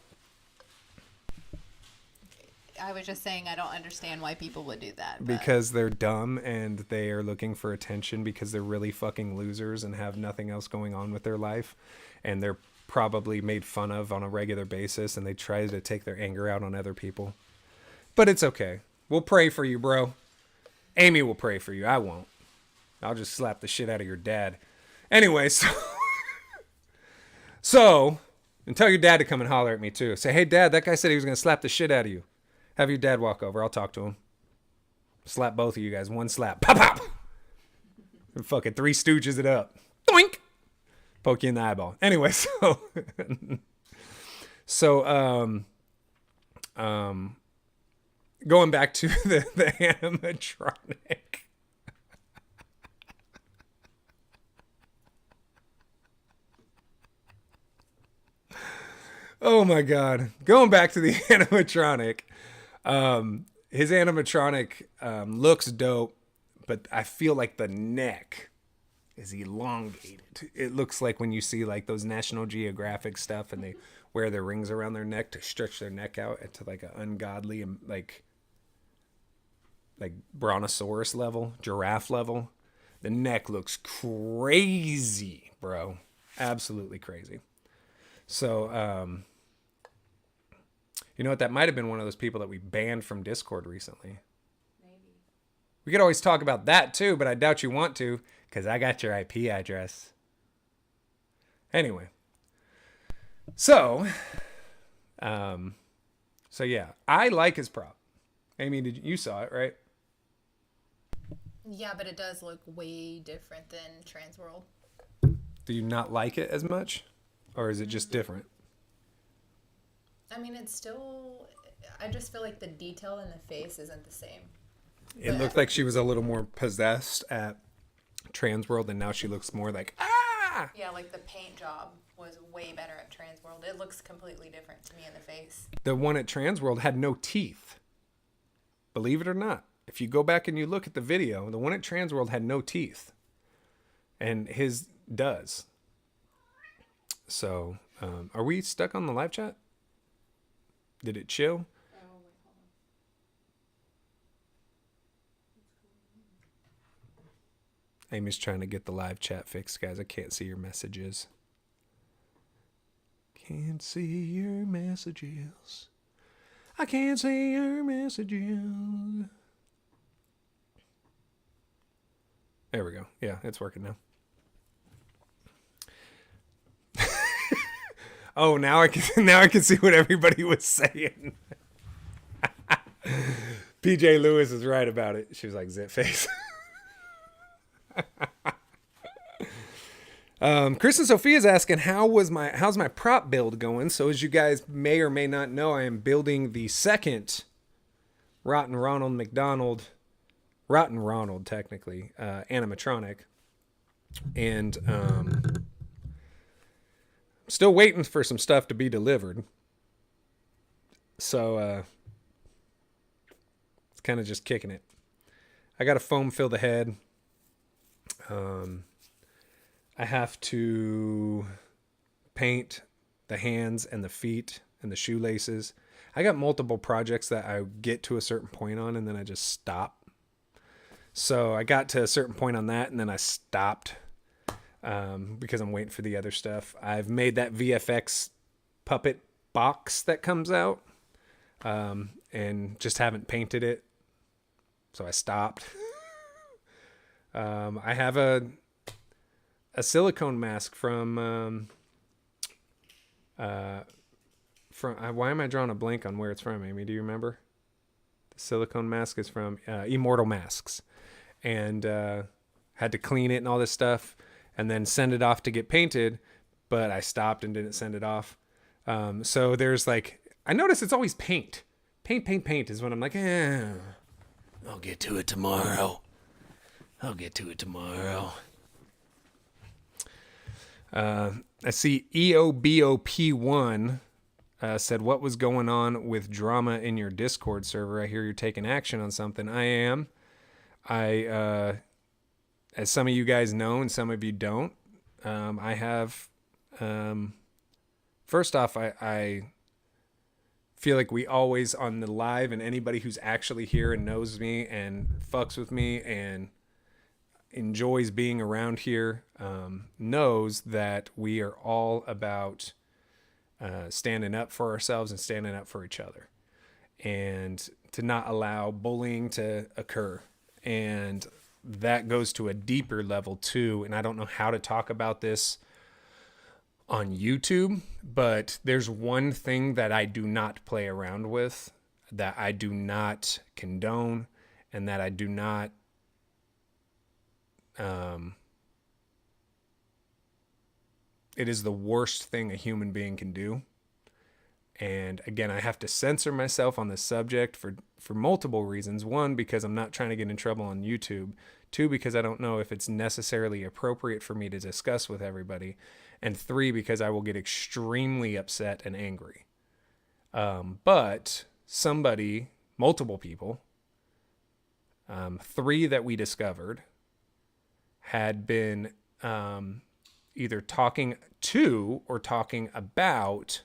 I was just saying I don't understand why people would do that. But. Because they're dumb and they are looking for attention because they're really fucking losers and have nothing else going on with their life. And they're probably made fun of on a regular basis, and they try to take their anger out on other people. But it's okay. We'll pray for you, bro. Amy will pray for you. I won't. I'll just slap the shit out of your dad. Anyway, so And tell your dad to come and holler at me too. Say, hey, Dad, that guy said he was going to slap the shit out of you. Have your dad walk over. I'll talk to him. Slap both of you guys. One slap. Pop, pop. And fucking Three Stooges it up. Doink. Poke you in the eyeball. Anyway, so going back to the animatronic. Oh my God. Going back to the animatronic. His animatronic looks dope, but I feel like the neck is elongated. It looks like when you see like those National Geographic stuff and they wear their rings around their neck to stretch their neck out into like an ungodly, like brontosaurus level, giraffe level. The neck looks crazy, bro. Absolutely crazy. So, you know what? That might have been one of those people that we banned from Discord recently. Maybe. We could always talk about that too, but I doubt you want to because I got your IP address. Anyway. So yeah, I like his prop. Amy, you saw it, right? Yeah, but it does look way different than Transworld. Do you not like it as much? Or is it just different? I mean, it's still... I just feel like the detail in the face isn't the same. It looked like she was a little more possessed at Transworld, and now she looks more like, ah! Yeah, like the paint job was way better at Transworld. It looks completely different to me in the face. The one at Transworld had no teeth. Believe it or not. If you go back and you look at the video, the one at Transworld had no teeth. And his does. So, are we stuck on the live chat? Did it chill? Amy's trying to get the live chat fixed, guys. I can't see your messages. Can't see your messages. I can't see your messages. There we go. Yeah, it's working now. Oh, now I can see what everybody was saying. PJ Lewis is right about it. She was like, zit face. Chris and Sophia's asking, how's my prop build going? So as you guys may or may not know, I am building the second Rotten Ronald technically, animatronic. And still waiting for some stuff to be delivered. So it's kind of just kicking it. I got to foam fill the head. I have to paint the hands and the feet and the shoelaces. I got multiple projects that I get to a certain point on and then I just stop. So I got to a certain point on that and then I stopped because I'm waiting for the other stuff. I've made that VFX puppet box that comes out and just haven't painted it. So I stopped. I have a silicone mask from why am I drawing a blank on where it's from, Amy? Do you remember? The silicone mask is from Immortal Masks, and had to clean it and all this stuff, and then send it off to get painted, but I stopped and didn't send it off. So there's like, I notice it's always paint is when I'm like, I'll get to it tomorrow. I see EOBOP1 said, what was going on with drama in your Discord server? I hear you're taking action on something. I am. As some of you guys know and some of you don't, I have, first off, I feel like we always on the live, and anybody who's actually here and knows me and fucks with me and enjoys being around here knows that we are all about standing up for ourselves and standing up for each other, and to not allow bullying to occur. And that goes to a deeper level too, and I don't know how to talk about this on YouTube, but there's one thing that I do not play around with, that I do not condone, and that I do not it is the worst thing a human being can do. And again, I have to censor myself on this subject for multiple reasons. One, because I'm not trying to get in trouble on YouTube. Two, because I don't know if it's necessarily appropriate for me to discuss with everybody. And three, because I will get extremely upset and angry. But somebody, multiple people, three that we discovered, had been either talking to or talking about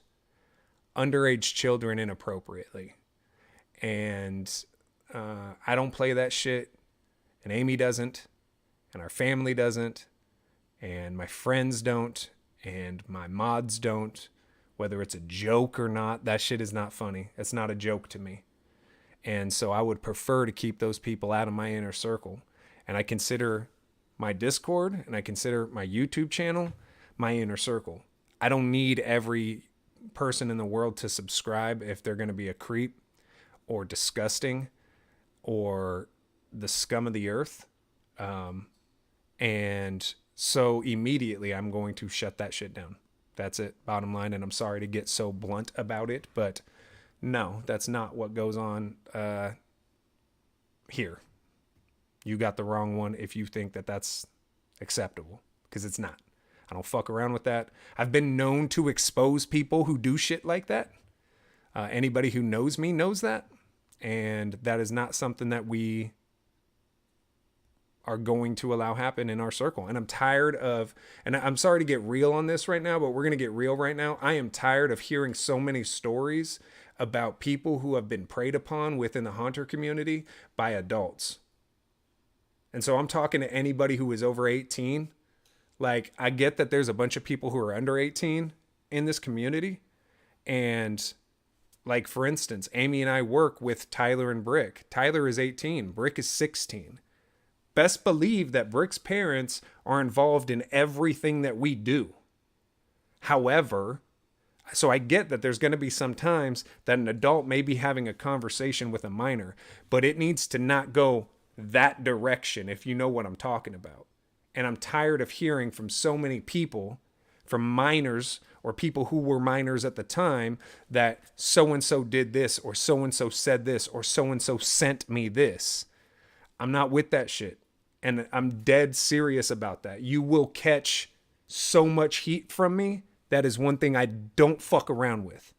underage children inappropriately. And I don't play that shit, and Amy doesn't, and our family doesn't, and my friends don't, and my mods don't. Whether it's a joke or not, that shit is not funny. It's not a joke to me. And so I would prefer to keep those people out of my inner circle. And I consider my Discord and I consider my YouTube channel my inner circle. I don't need every person in the world to subscribe if they're going to be a creep or disgusting or the scum of the earth. And so immediately I'm going to shut that shit down. That's it, bottom line. And I'm sorry to get so blunt about it, but no, that's not what goes on here. You got the wrong one if you think that that's acceptable, because it's not. I don't fuck around with that. I've been known to expose people who do shit like that. Anybody who knows me knows that. And that is not something that we are going to allow happen in our circle. And I'm tired of, and I'm sorry to get real on this right now, but we're going to get real right now. I am tired of hearing so many stories about people who have been preyed upon within the haunter community by adults. And so I'm talking to anybody who is over 18. Like, I get that there's a bunch of people who are under 18 in this community. And like, for instance, Amy and I work with Tyler and Brick. Tyler is 18. Brick is 16. Best believe that Brick's parents are involved in everything that we do. However, so I get that there's going to be some times that an adult may be having a conversation with a minor, but it needs to not go that direction, if you know what I'm talking about. And I'm tired of hearing from so many people, from minors or people who were minors at the time, that so-and-so did this, or so-and-so said this, or so-and-so sent me this. I'm not with that shit. And I'm dead serious about that. You will catch so much heat from me. That is one thing I don't fuck around with.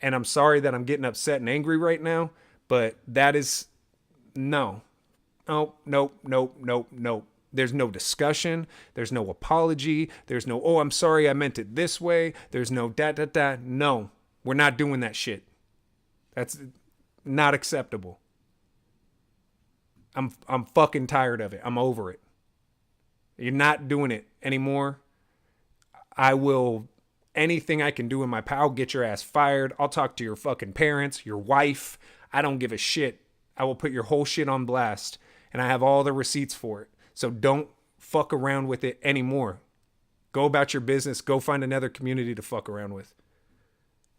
And I'm sorry that I'm getting upset and angry right now, but that is no. Oh, nope. There's no discussion. There's no apology. There's no, oh, I'm sorry, I meant it this way. There's no da. No, we're not doing that shit. That's not acceptable. I'm fucking tired of it. I'm over it. You're not doing it anymore. I will, anything I can do in my power, I'll get your ass fired. I'll talk to your fucking parents, your wife. I don't give a shit. I will put your whole shit on blast, and I have all the receipts for it. So don't fuck around with it anymore. Go about your business. Go find another community to fuck around with.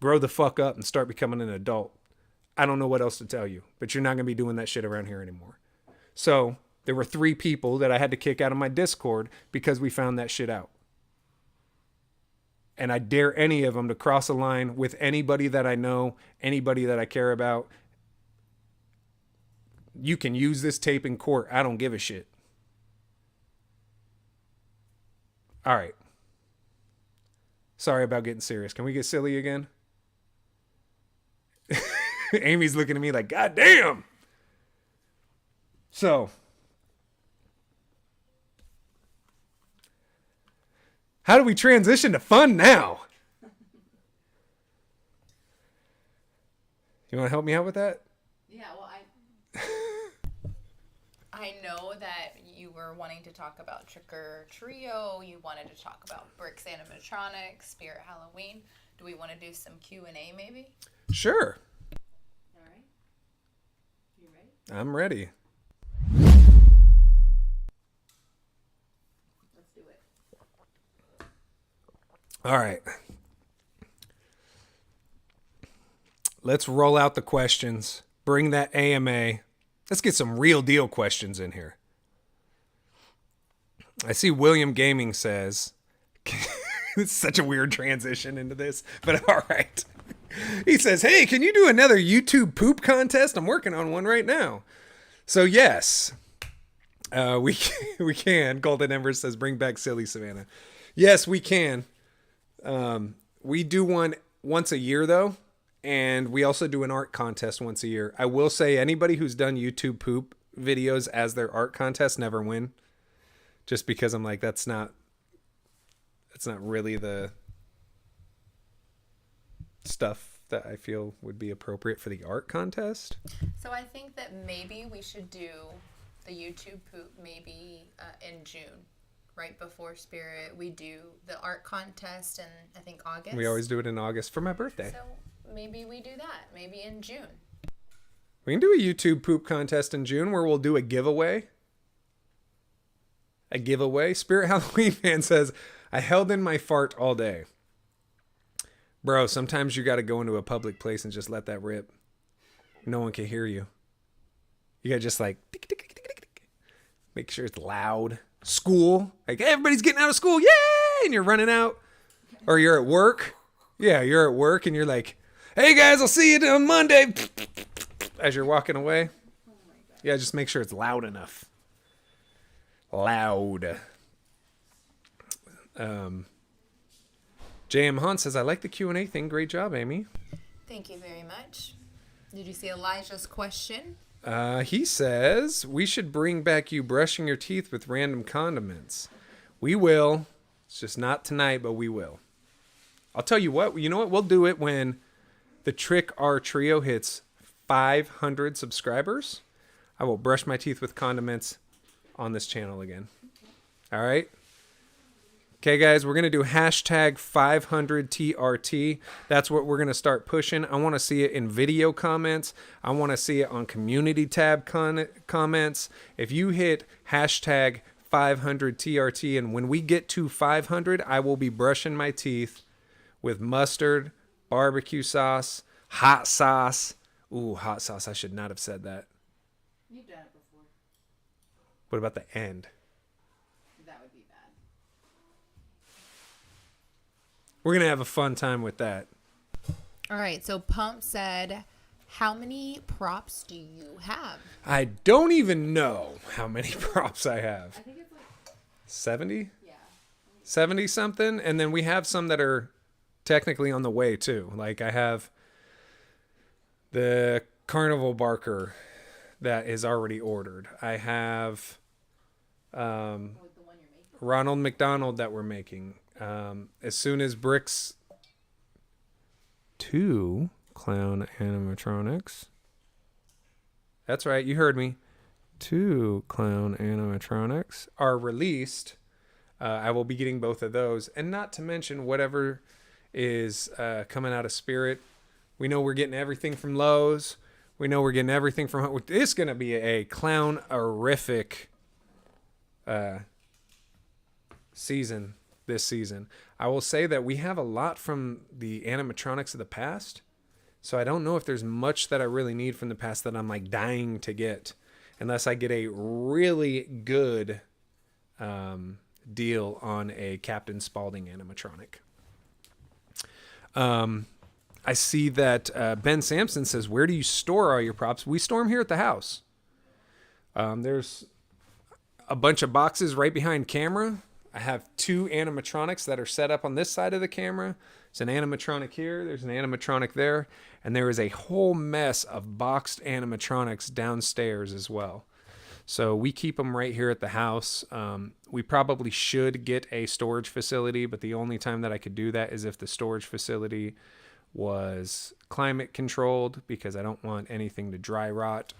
Grow the fuck up and start becoming an adult. I don't know what else to tell you, but you're not going to be doing that shit around here anymore. So there were 3 people that I had to kick out of my Discord because we found that shit out. And I dare any of them to cross a line with anybody that I know, anybody that I care about. You can use this tape in court. I don't give a shit. All right. Sorry about getting serious. Can we get silly again? Amy's looking at me like, God damn. So, how do we transition to fun now? You want to help me out with that? Yeah, well, I know that you were wanting to talk about Trick or Trio. You wanted to talk about Brick's animatronics, Spirit Halloween. Do we want to do some Q&A maybe? Sure. All right. You ready? I'm ready. Let's do it. All right. Let's roll out the questions. Bring that AMA. Let's get some real deal questions in here. I see William Gaming says, it's such a weird transition into this, but all right. He says, hey, can you do another YouTube poop contest? I'm working on one right now. So yes, we can. Golden Ember says, bring back silly Savannah. Yes, we can. We do one once a year though. And we also do an art contest once a year. I will say anybody who's done YouTube poop videos as their art contest never win. Just because I'm like, that's not really the stuff that I feel would be appropriate for the art contest. So I think that maybe we should do the YouTube poop maybe in June, right before Spirit. We do the art contest in, I think, August. We always do it in August for my birthday. So maybe we do that. Maybe in June. We can do a YouTube poop contest in June where we'll do a giveaway. A giveaway. Spirit Halloween fan says, I held in my fart all day. Bro, sometimes you got to go into a public place and just let that rip. No one can hear you. You got to just like, tick, tick, tick, tick, tick. Make sure it's loud. School. Like, hey, everybody's getting out of school. Yay! And you're running out. Or you're at work. Yeah, you're at work and you're like, hey guys, I'll see you on Monday. As you're walking away. Yeah, just make sure it's loud enough. Loud. JM Hunt says, I like the Q&A thing. Great job, Amy. Thank you very much. Did you see Elijah's question? He says, we should bring back you brushing your teeth with random condiments. We will. It's just not tonight, but we will. I'll tell you what. You know what? We'll do it when the Trick R Trio hits 500 subscribers. I will brush my teeth with condiments on this channel again. All right? Okay, guys, we're going to do hashtag 500TRT. That's what we're going to start pushing. I want to see it in video comments. I want to see it on community tab comments. If you hit hashtag 500TRT, and when we get to 500, I will be brushing my teeth with mustard, barbecue sauce, hot sauce. Ooh, hot sauce. I should not have said that. You've done it before. What about the end? That would be bad. We're going to have a fun time with that. All right. So Pump said, how many props do you have? I don't even know how many props I have. I think it's like 70? Yeah. 70 something. And then we have some that are technically on the way too. Like I have the carnival barker that is already ordered. I have Ronald McDonald that we're making. As soon as Brick's 2 clown animatronics. That's right, you heard me. 2 clown animatronics are released. I will be getting both of those. And not to mention whatever is coming out of Spirit. We know we're getting everything from Lowe's. We know we're getting everything from... It's going to be a clown-orific season this season. I will say that we have a lot from the animatronics of the past. So I don't know if there's much that I really need from the past that I'm like dying to get. Unless I get a really good deal on a Captain Spaulding animatronic. I see that Ben Sampson says, where do you store all your props? We store them here at the house. There's a bunch of boxes right behind camera. I have 2 animatronics that are set up on this side of the camera. There's an animatronic here. There's an animatronic there. And there is a whole mess of boxed animatronics downstairs as well. So we keep them right here at the house. We probably should get a storage facility, but the only time that I could do that is if the storage facility was climate controlled, because I don't want anything to dry rot.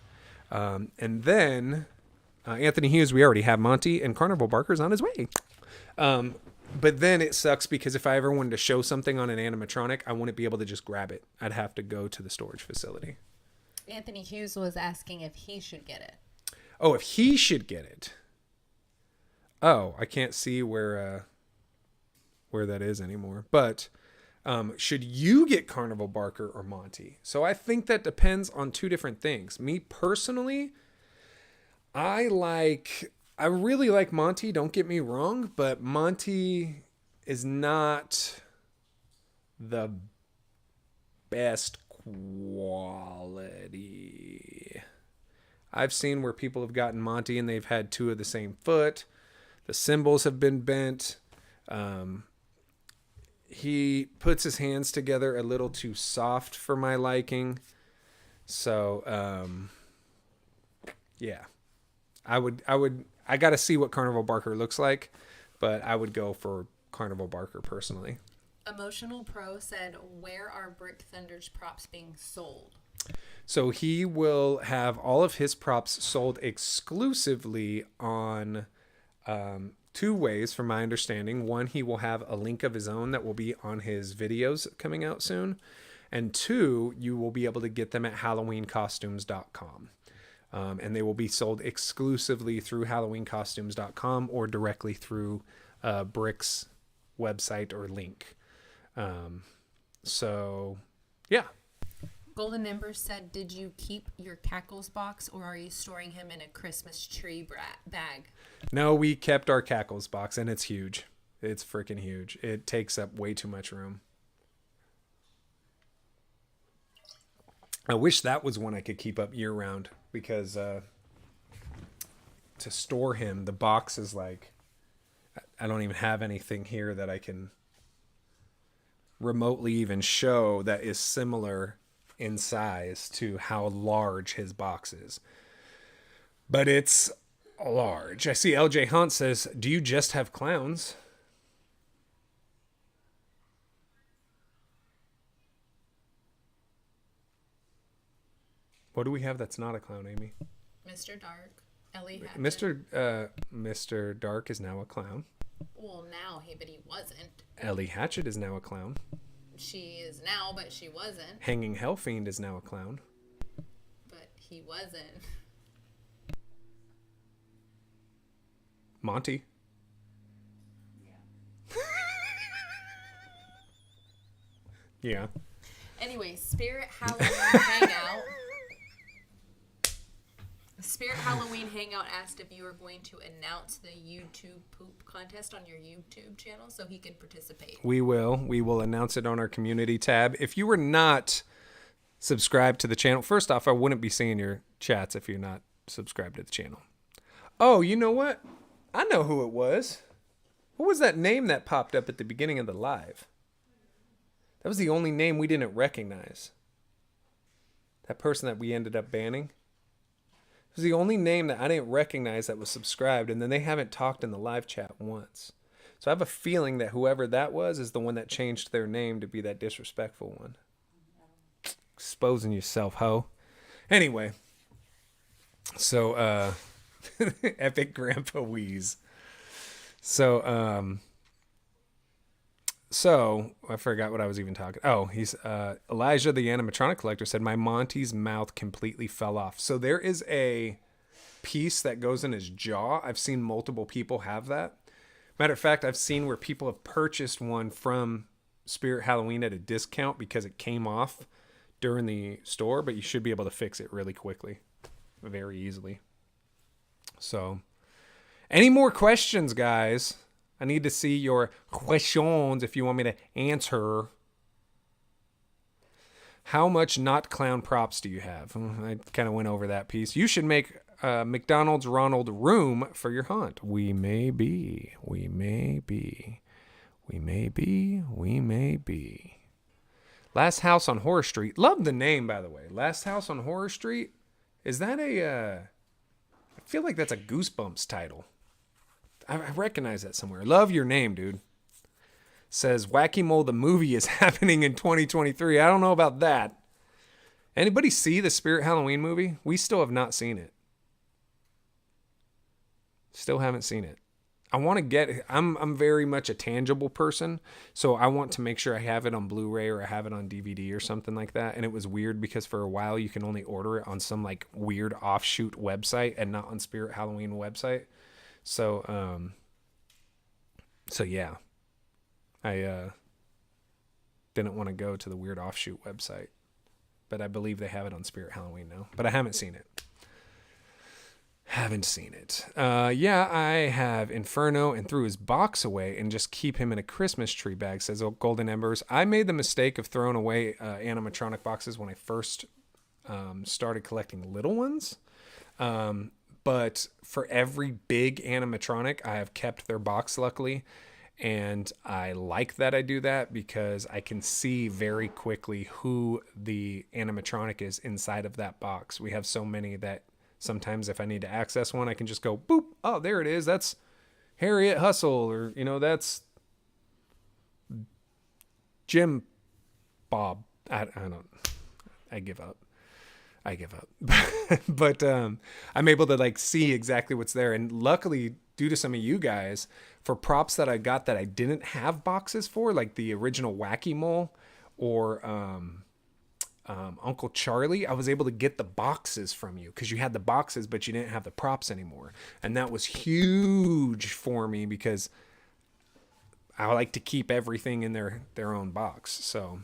And then Anthony Hughes, we already have Monty, and Carnival Barker's on his way. But then it sucks because if I ever wanted to show something on an animatronic, I wouldn't be able to just grab it. I'd have to go to the storage facility. Anthony Hughes was asking if he should get it. Oh, if he should get it. Oh, I can't see where where that is anymore. But should you get Carnival Barker or Monty? So I think that depends on two different things. Me personally, I really like Monty, don't get me wrong, but Monty is not the best quality. I've seen where people have gotten Monty and they've had two of the same foot. The cymbals have been bent. He puts his hands together a little too soft for my liking. So, yeah. I got to see what Carnival Barker looks like, but I would go for Carnival Barker personally. Emotional Pro said, where are Brick Thunder's props being sold? So he will have all of his props sold exclusively on two ways, from my understanding. One, he will have a link of his own that will be on his videos coming out soon. And two, you will be able to get them at HalloweenCostumes.com. And they will be sold exclusively through HalloweenCostumes.com or directly through Brick's website or link. So, yeah. Golden Ember said, did you keep your Cackles box or are you storing him in a Christmas tree bag? No, we kept our Cackles box, and it's huge. It's freaking huge. It takes up way too much room. I wish that was one I could keep up year round, because to store him, the box is like, I don't even have anything here that I can remotely even show that is similar in size to how large his box is. But it's large. I see LJ Hunt says, do you just have clowns? What do we have that's not a clown, Amy? Mr. Dark, Ellie Hatchet. Mr. Dark is now a clown. Well, now but he wasn't. Ellie Hatchet is now a clown. She is now, but she wasn't. Hanging Hellfiend is now a clown. But he wasn't. Monty. Yeah. Anyway, Spirit Halloween Hangout. Spirit Halloween Hangout asked if you were going to announce the YouTube poop contest on your YouTube channel so he can participate. We will. We will announce it on our community tab. If you were not subscribed to the channel, first off, I wouldn't be seeing your chats if you're not subscribed to the channel. Oh, you know what? I know who it was. What was that name that popped up at the beginning of the live? That was the only name we didn't recognize. That person that we ended up banning. It was the only name that I didn't recognize that was subscribed, and then they haven't talked in the live chat once. So I have a feeling that whoever that was is the one that changed their name to be that disrespectful one. Exposing yourself, ho. Anyway. So, Epic Grandpa Wheeze. So I forgot what I was even talking. Oh, he's Elijah the animatronic collector said my Monty's mouth completely fell off. So there is a piece that goes in his jaw. I've seen multiple people have that. Matter of fact, I've seen where people have purchased one from Spirit Halloween at a discount because it came off during the store, but you should be able to fix it really quickly, very easily. So, any more questions, guys? I need to see your questions if you want me to answer. How much not clown props do you have? I kind of went over that piece. You should make McDonald's Ronald room for your hunt. We may be. We may be. We may be. We may be. Last House on Horror Street. Love the name, by the way. Last House on Horror Street. Is that a... I feel like that's a Goosebumps title. I recognize that somewhere. Love your name, dude. Says Wacky Mole the movie is happening in 2023. I don't know about that. Anybody see the Spirit Halloween movie? We still have not seen it. Still haven't seen it. I want to get it. I'm very much a tangible person, so I want to make sure I have it on Blu-ray or I have it on DVD or something like that. And it was weird because for a while you can only order it on some like weird offshoot website and not on Spirit Halloween website. So yeah, I didn't want to go to the Weird Offshoot website, but I believe they have it on Spirit Halloween now, but I haven't seen it. Yeah, I have Inferno and threw his box away and just keep him in a Christmas tree bag, says Golden Embers. I made the mistake of throwing away animatronic boxes when I first started collecting little ones. But for every big animatronic, I have kept their box, luckily. And I like that I do that because I can see very quickly who the animatronic is inside of that box. We have so many that sometimes if I need to access one, I can just go, boop, oh, there it is. That's Harriet Hustle, or, that's Jim Bob. I give up. But I'm able to see exactly what's there. And luckily, due to some of you guys, for props that I got that I didn't have boxes for, like the original Wacky Mole or Uncle Charlie, I was able to get the boxes from you because you had the boxes, but you didn't have the props anymore. And that was huge for me because I like to keep everything in their own box. So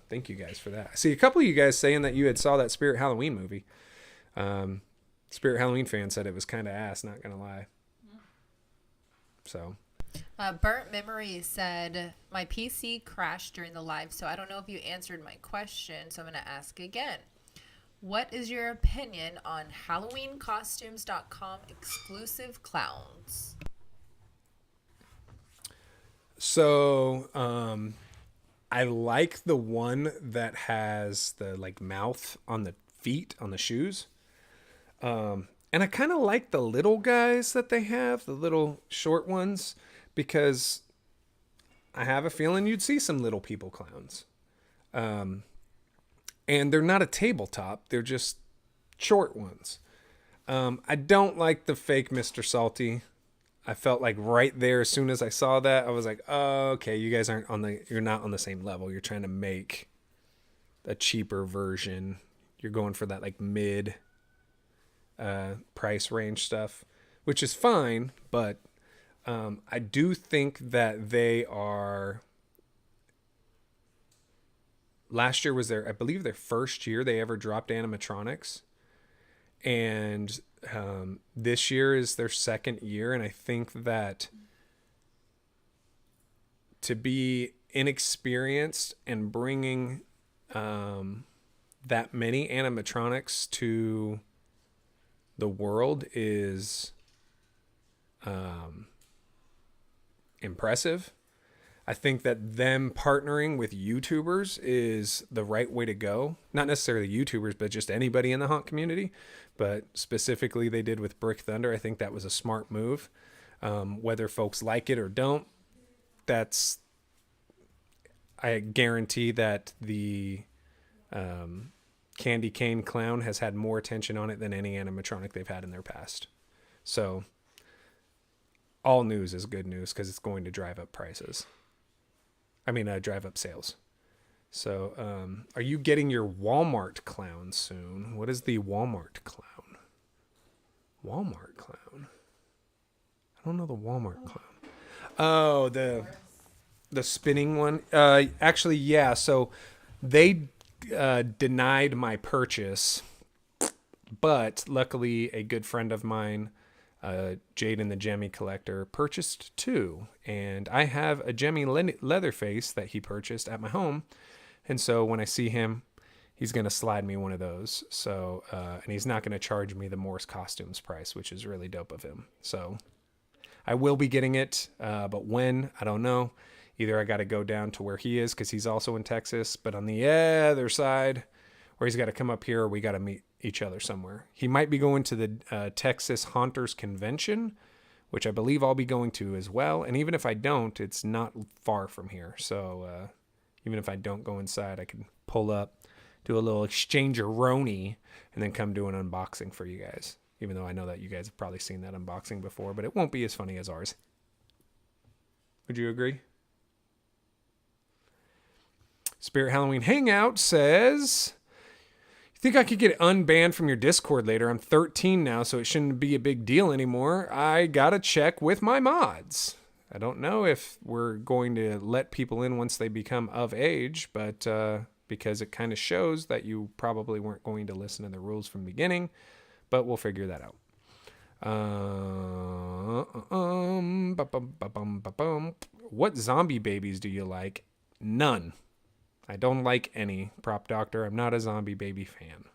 thank you guys for that. I see a couple of you guys saying that you had saw that Spirit Halloween movie. Spirit Halloween fan said it was kind of ass, not going to lie. So... Burnt Memory said, my PC crashed during the live, so I don't know if you answered my question, so I'm going to ask again. What is your opinion on HalloweenCostumes.com exclusive clowns? So, I like the one that has the mouth on the feet, on the shoes. And I kind of like the little guys that they have, the little short ones, because I have a feeling you'd see some little people clowns. And they're not a tabletop. They're just short ones. I don't like the fake Mr. Salty. I felt like right there, as soon as I saw that, I was like, oh, okay, you guys you're not on the same level. You're trying to make a cheaper version. You're going for that mid price range stuff, which is fine, but I do think that they are... Last year was I believe their first year they ever dropped animatronics, and this year is their second year, and I think that to be inexperienced and bringing that many animatronics to the world is impressive. I think that them partnering with YouTubers is the right way to go. Not necessarily YouTubers, but just anybody in the haunt community. But specifically they did with Brick Thunder. I think that was a smart move. Whether folks like it or don't, I guarantee that the Candy Cane Clown has had more attention on it than any animatronic they've had in their past. So all news is good news because it's going to drive up prices. Drive up sales. So, are you getting your Walmart clown soon? What is the Walmart clown? Walmart clown? I don't know the Walmart clown. Oh, the spinning one. Actually, yeah. So they denied my purchase, but luckily a good friend of mine, Jade and the Jemmy Collector, purchased two, and I have a Jemmy Leatherface that he purchased at my home, and so when I see him, he's going to slide me one of those. So and he's not going to charge me the Morse Costumes price, which is really dope of him. So I will be getting it, but when, I don't know. Either I got to go down to where he is because he's also in Texas, but on the other side, or he's got to come up here, or we got to meet each other somewhere. He might be going to the Texas Haunters Convention, which I believe I'll be going to as well. And even if I don't, it's not far from here. So even if I don't go inside, I can pull up, do a little exchange-a-roni, and then come do an unboxing for you guys. Even though I know that you guys have probably seen that unboxing before, but it won't be as funny as ours. Would you agree? Spirit Halloween Hangout says... Think I could get unbanned from your Discord later? I'm 13 now, so it shouldn't be a big deal anymore. I gotta check with my mods. I don't know if we're going to let people in once they become of age, but because it kind of shows that you probably weren't going to listen to the rules from the beginning, but we'll figure that out. What zombie babies do you like? None. I don't like any. Prop Doctor, I'm not a zombie baby fan.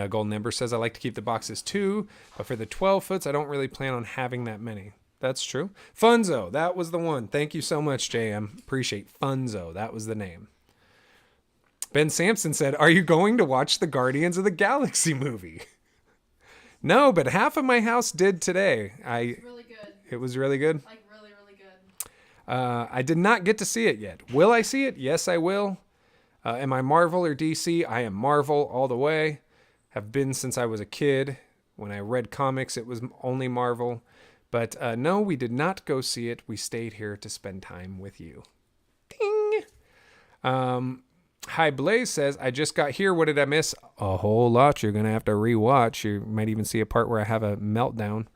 Golden Ember says, I like to keep the boxes too, but for the 12 foots, I don't really plan on having that many. That's true. Funzo, that was the one. Thank you so much, JM. Appreciate Funzo. That was the name. Ben Sampson said, are you going to watch the Guardians of the Galaxy movie? No, but half of my house did today. Really good. It was really good? Like, really, really good. I did not get to see it yet. Will I see it? Yes, I will. Am I Marvel or DC? I am Marvel all the way. Have been since I was a kid. When I read comics, it was only Marvel. But no, we did not go see it. We stayed here to spend time with you. Ding! Hi Blaze says, I just got here. What did I miss? A whole lot. You're going to have to rewatch. You might even see a part where I have a meltdown.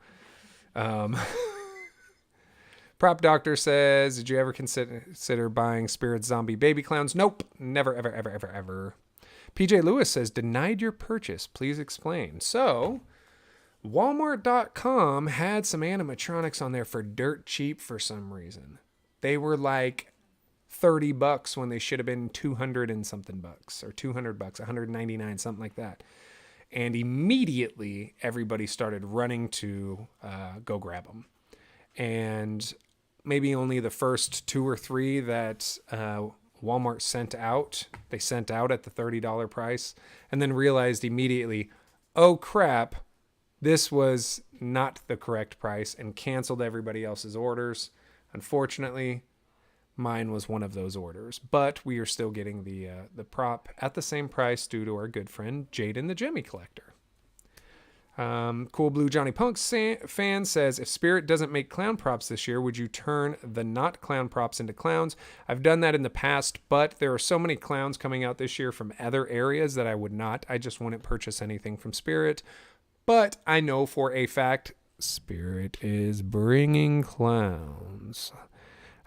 Prop Doctor says, did you ever consider buying Spirit Zombie Baby Clowns? Nope. Never, ever, ever, ever, ever. PJ Lewis says, denied your purchase. Please explain. So, Walmart.com had some animatronics on there for dirt cheap for some reason. They were like $30 when they should have been 200 and something bucks, or $200, 199, something like that. And immediately everybody started running to go grab them. And maybe only the first 2 or 3 that Walmart sent out, they sent out at the $30 price, and then realized immediately, oh crap, this was not the correct price, and canceled everybody else's orders. Unfortunately, mine was one of those orders, but we are still getting the prop at the same price due to our good friend Jaden the Jimmy Collector. Cool Blue Johnny Punk fan says, if Spirit doesn't make clown props this year, would you turn the not clown props into clowns? I've done that in the past, but there are so many clowns coming out this year from other areas that I would not. I just wouldn't purchase anything from Spirit. But I know for a fact Spirit is bringing clowns.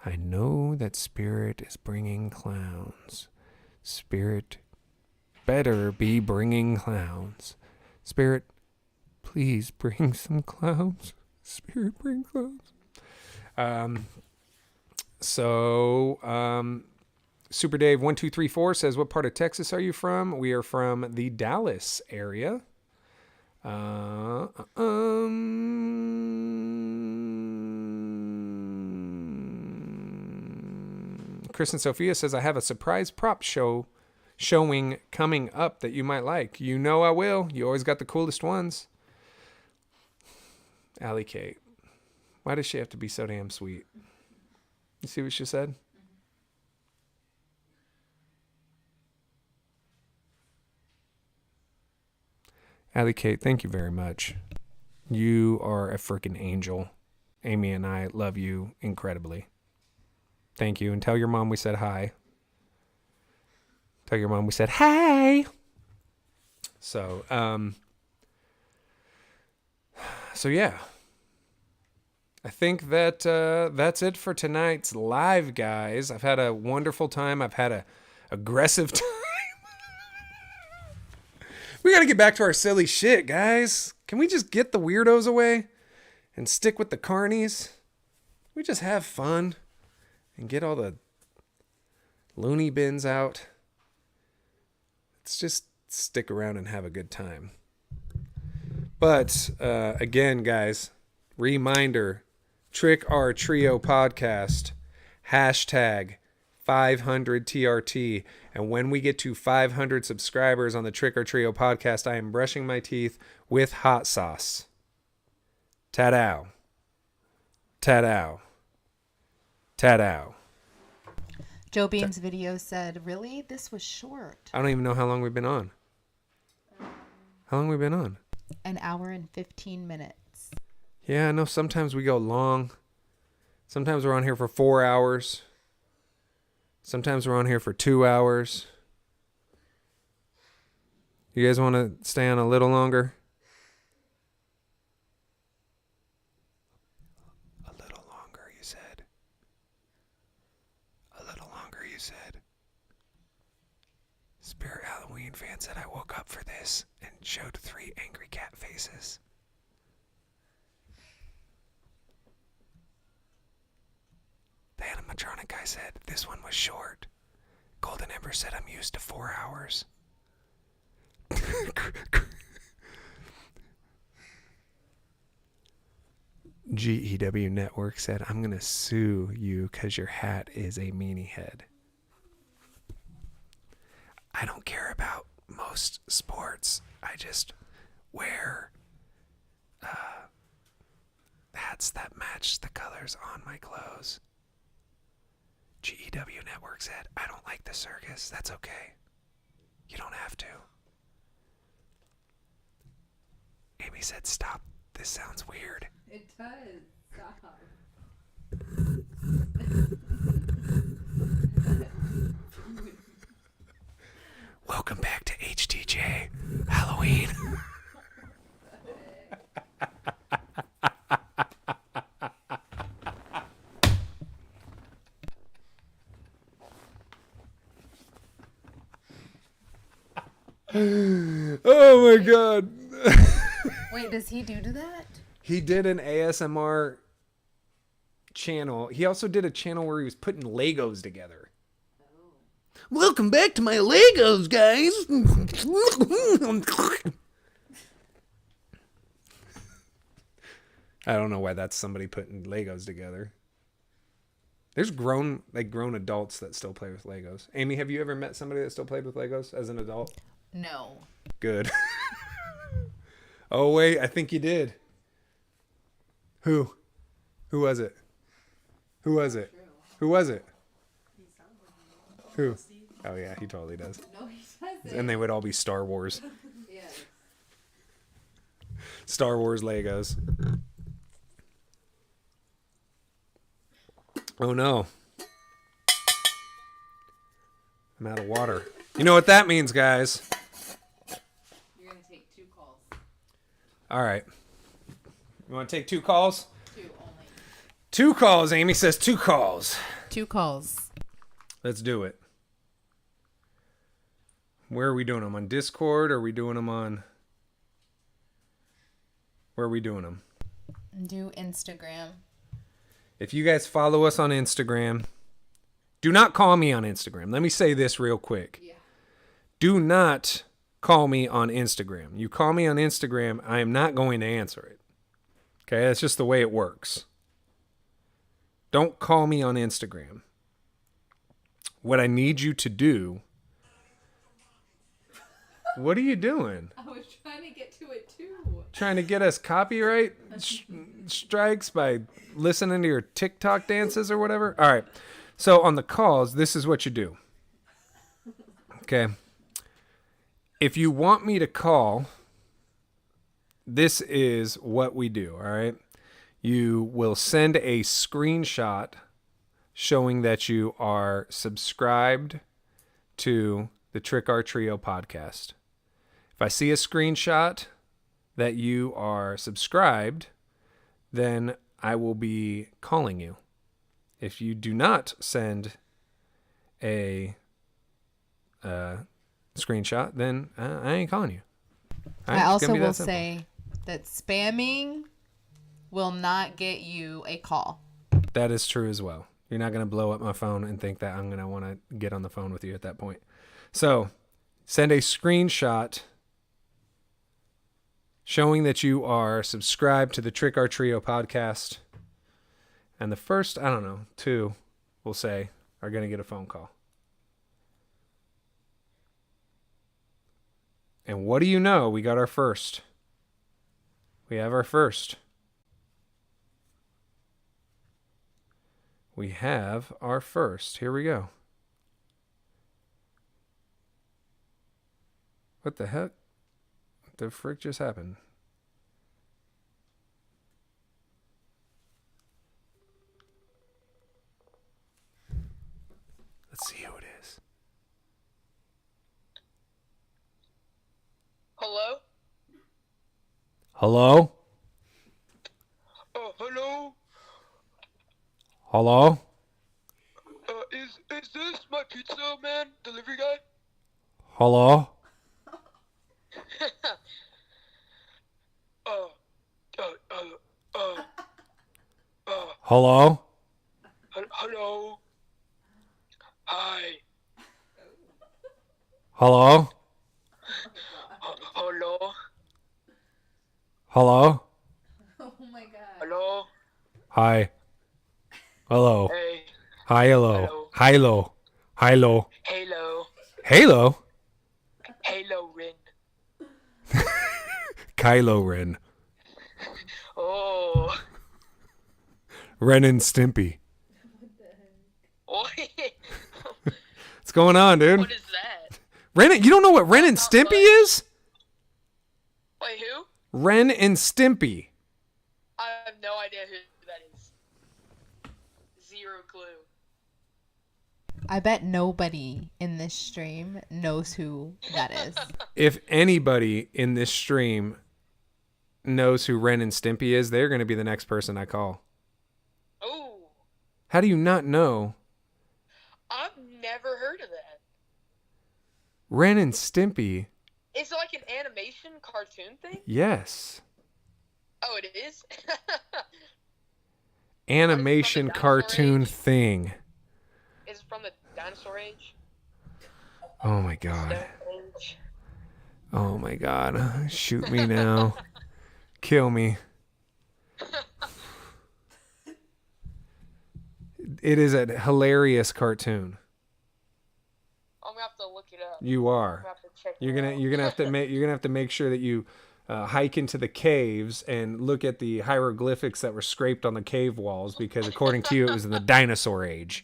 I know that Spirit is bringing clowns. Spirit better be bringing clowns. Spirit, please bring some clowns. Spirit, bring clowns. Super Dave 1234 says, what part of Texas are you from? We are from the Dallas area. Chris and Sophia says, I have a surprise prop showing coming up that you might like. You know I will. You always got the coolest ones. Allie Kate. Why does she have to be so damn sweet? You see what she said? Allie Kate, thank you very much. You are a freaking angel. Amy and I love you incredibly. Thank you. And tell your mom we said hi. Tell your mom we said hi. So yeah. I think that that's it for tonight's live, guys. I've had a wonderful time. I've had a aggressive time. We got to get back to our silly shit, guys. Can we just get the weirdos away and stick with the carnies? We just have fun and get all the loony bins out. Let's just stick around and have a good time. But again, guys, reminder, Trick Our Trio podcast, hashtag 500TRT. And when we get to 500 subscribers on the Trick or Trio podcast, I am brushing my teeth with hot sauce. Ta-dow. Ta-dow. Ta-dow. Joe Bean's video said, really? This was short. I don't even know how long we've been on. How long have we been on? An hour and 15 minutes. Yeah, I know sometimes we go long. Sometimes we're on here for 4 hours. Sometimes we're on here for 2 hours. You guys want to stay on a little longer? Spirit Halloween fan said I woke up for this and showed 3 angry cat faces. The animatronic guy said this one was short. Golden Ember said I'm used to 4 hours. GEW Network said I'm going to sue you because your hat is a meanie head. I don't care about most sports. I just wear hats that match the colors on my clothes. GEW Network said, I don't like the circus. That's okay. You don't have to. Amy said, stop. This sounds weird. It does. Stop. Welcome back to HTJ Halloween. Oh my god. Wait, does he do that? He did an ASMR channel. He also did a channel where he was putting Legos together. Welcome back to my Legos, guys. I don't know why that's somebody putting Legos together. There's grown adults that still play with Legos. Amy, have you ever met somebody that still played with Legos as an adult? No. Good. Oh, wait, I think you did. Who? Who was it? Who was it? Who was it? Who? Oh, yeah, he totally does. No, he doesn't. And they would all be Star Wars. Yes. Star Wars Legos. Oh, no. I'm out of water. You know what that means, guys. You're going to take 2 calls. All right. You want to take 2 calls? 2 only. 2 calls. Amy says 2 calls. 2 calls. Let's do it. Where are we doing them? On Discord? Or are we doing them on... Where are we doing them? Do Instagram. If you guys follow us on Instagram, do not call me on Instagram. Let me say this real quick. Yeah. Do not call me on Instagram. You call me on Instagram, I am not going to answer it. Okay, that's just the way it works. Don't call me on Instagram. What I need you to do... What are you doing? I was trying to get to it too. Trying to get us copyright strikes by listening to your TikTok dances or whatever? All right. So on the calls, this is what you do. Okay. If you want me to call, this is what we do, all right? You will send a screenshot showing that you are subscribed to the Trick or Trio podcast. If I see a screenshot that you are subscribed, then I will be calling you. If you do not send a screenshot, then I ain't calling you. All right, I it's gonna also be that will simple. say that spamming will not get you a call. That is true as well. You're not going to blow up my phone and think that I'm going to want to get on the phone with you at that point. So send a screenshot showing that you are subscribed to the Trick or Trio podcast. And the first, 2, we'll say, are going to get a phone call. And what do you know? We got our first. We have our first. We have our first. Here we go. What the heck? What the frick just happened? Let's see who it is. Hello? Hello? Hello? Hello? Is this my pizza man, delivery guy? Hello? Hello? Hello. Hi. Hello? Hello. Hello? Oh my god. Hello. Hi. Hello. Hey. Hi, hello. Hilo. Hilo. Halo. Halo? Halo Rin. Kylo Ren. Oh. Ren and Stimpy. What What's going on, dude? is that? You don't know what Ren and Stimpy is? Wait, who? Ren and Stimpy. I have no idea who that is. Zero clue. I bet nobody in this stream knows who that is. If anybody in this stream knows who Ren and Stimpy is, they're going to be the next person I call. Oh. How do you not know I've never heard of that. Ren and Stimpy? Is it like an animation cartoon thing? Yes. Oh, it is? Animation dinosaur cartoon age? thing. Is it from the dinosaur age? Oh my god. Stone age? Oh my god. Shoot me now. Kill me. It is a hilarious cartoon. I'm gonna have to look it up. You I'm are. gonna have to check You're it gonna out. you're gonna have to make sure that you hike into the caves and look at the hieroglyphics that were scraped on the cave walls, because according to you it was in the dinosaur age.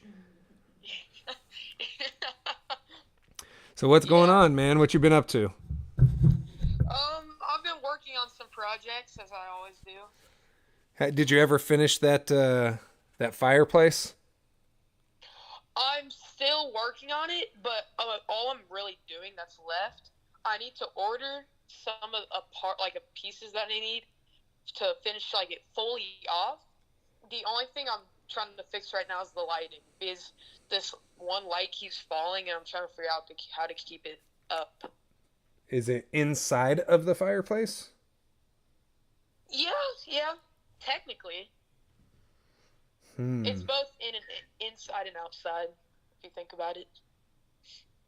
So what's going on, man? What you been up to? I've been working on some projects, as I always do. Did you ever finish that fireplace? I'm still working on it, but all I'm really doing that's left, I need to order some of the pieces that I need to finish it fully off. The only thing I'm trying to fix right now is the lighting, because this one light keeps falling, and I'm trying to figure out how to keep it up. Is it inside of the fireplace? Yeah, technically. It's both inside and outside, if you think about it,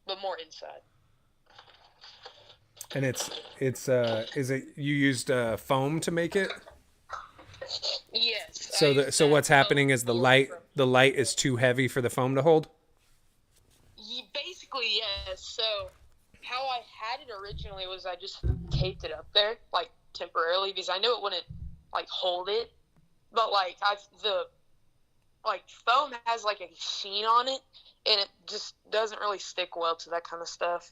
but more inside. And is it you used foam to make it? Yes. So what's happening is the light is too heavy for the foam to hold? Basically, yes. So how I had it originally was I just taped it up there, temporarily, because I knew it wouldn't, hold it. But, the foam has, a sheen on it, and it just doesn't really stick well to that kind of stuff.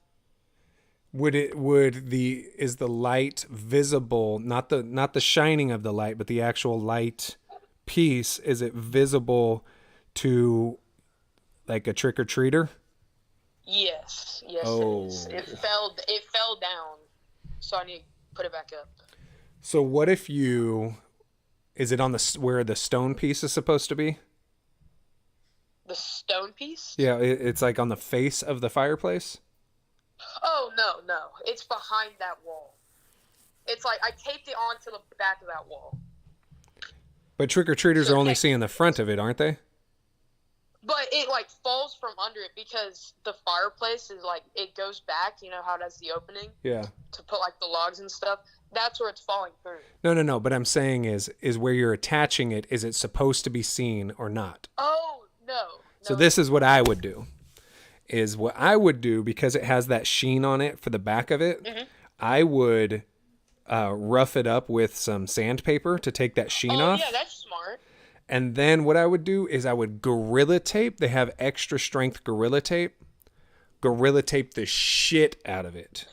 Is the light visible, not the shining of the light, but the actual light piece, is it visible to a trick-or-treater? Yes, Oh. it is. It fell down, so I need to put it back up. So what if is it on where the stone piece is supposed to be? The stone piece? Yeah, it's on the face of the fireplace? Oh, no. It's behind that wall. It's I taped it onto the back of that wall. But trick-or-treaters are only seeing the front of it, aren't they? But it falls from under it, because the fireplace is it goes back. You know how it has the opening? Yeah. To put the logs and stuff. That's where it's falling through. No. But I'm saying is where you're attaching it, is it supposed to be seen or not? Oh, no. So this is what I would do. Because it has that sheen on it for the back of it, Mm-hmm. I would rough it up with some sandpaper to take that sheen off. Yeah, that's smart. And then what I would do is I would Gorilla Tape. They have extra strength Gorilla Tape. Gorilla Tape the shit out of it.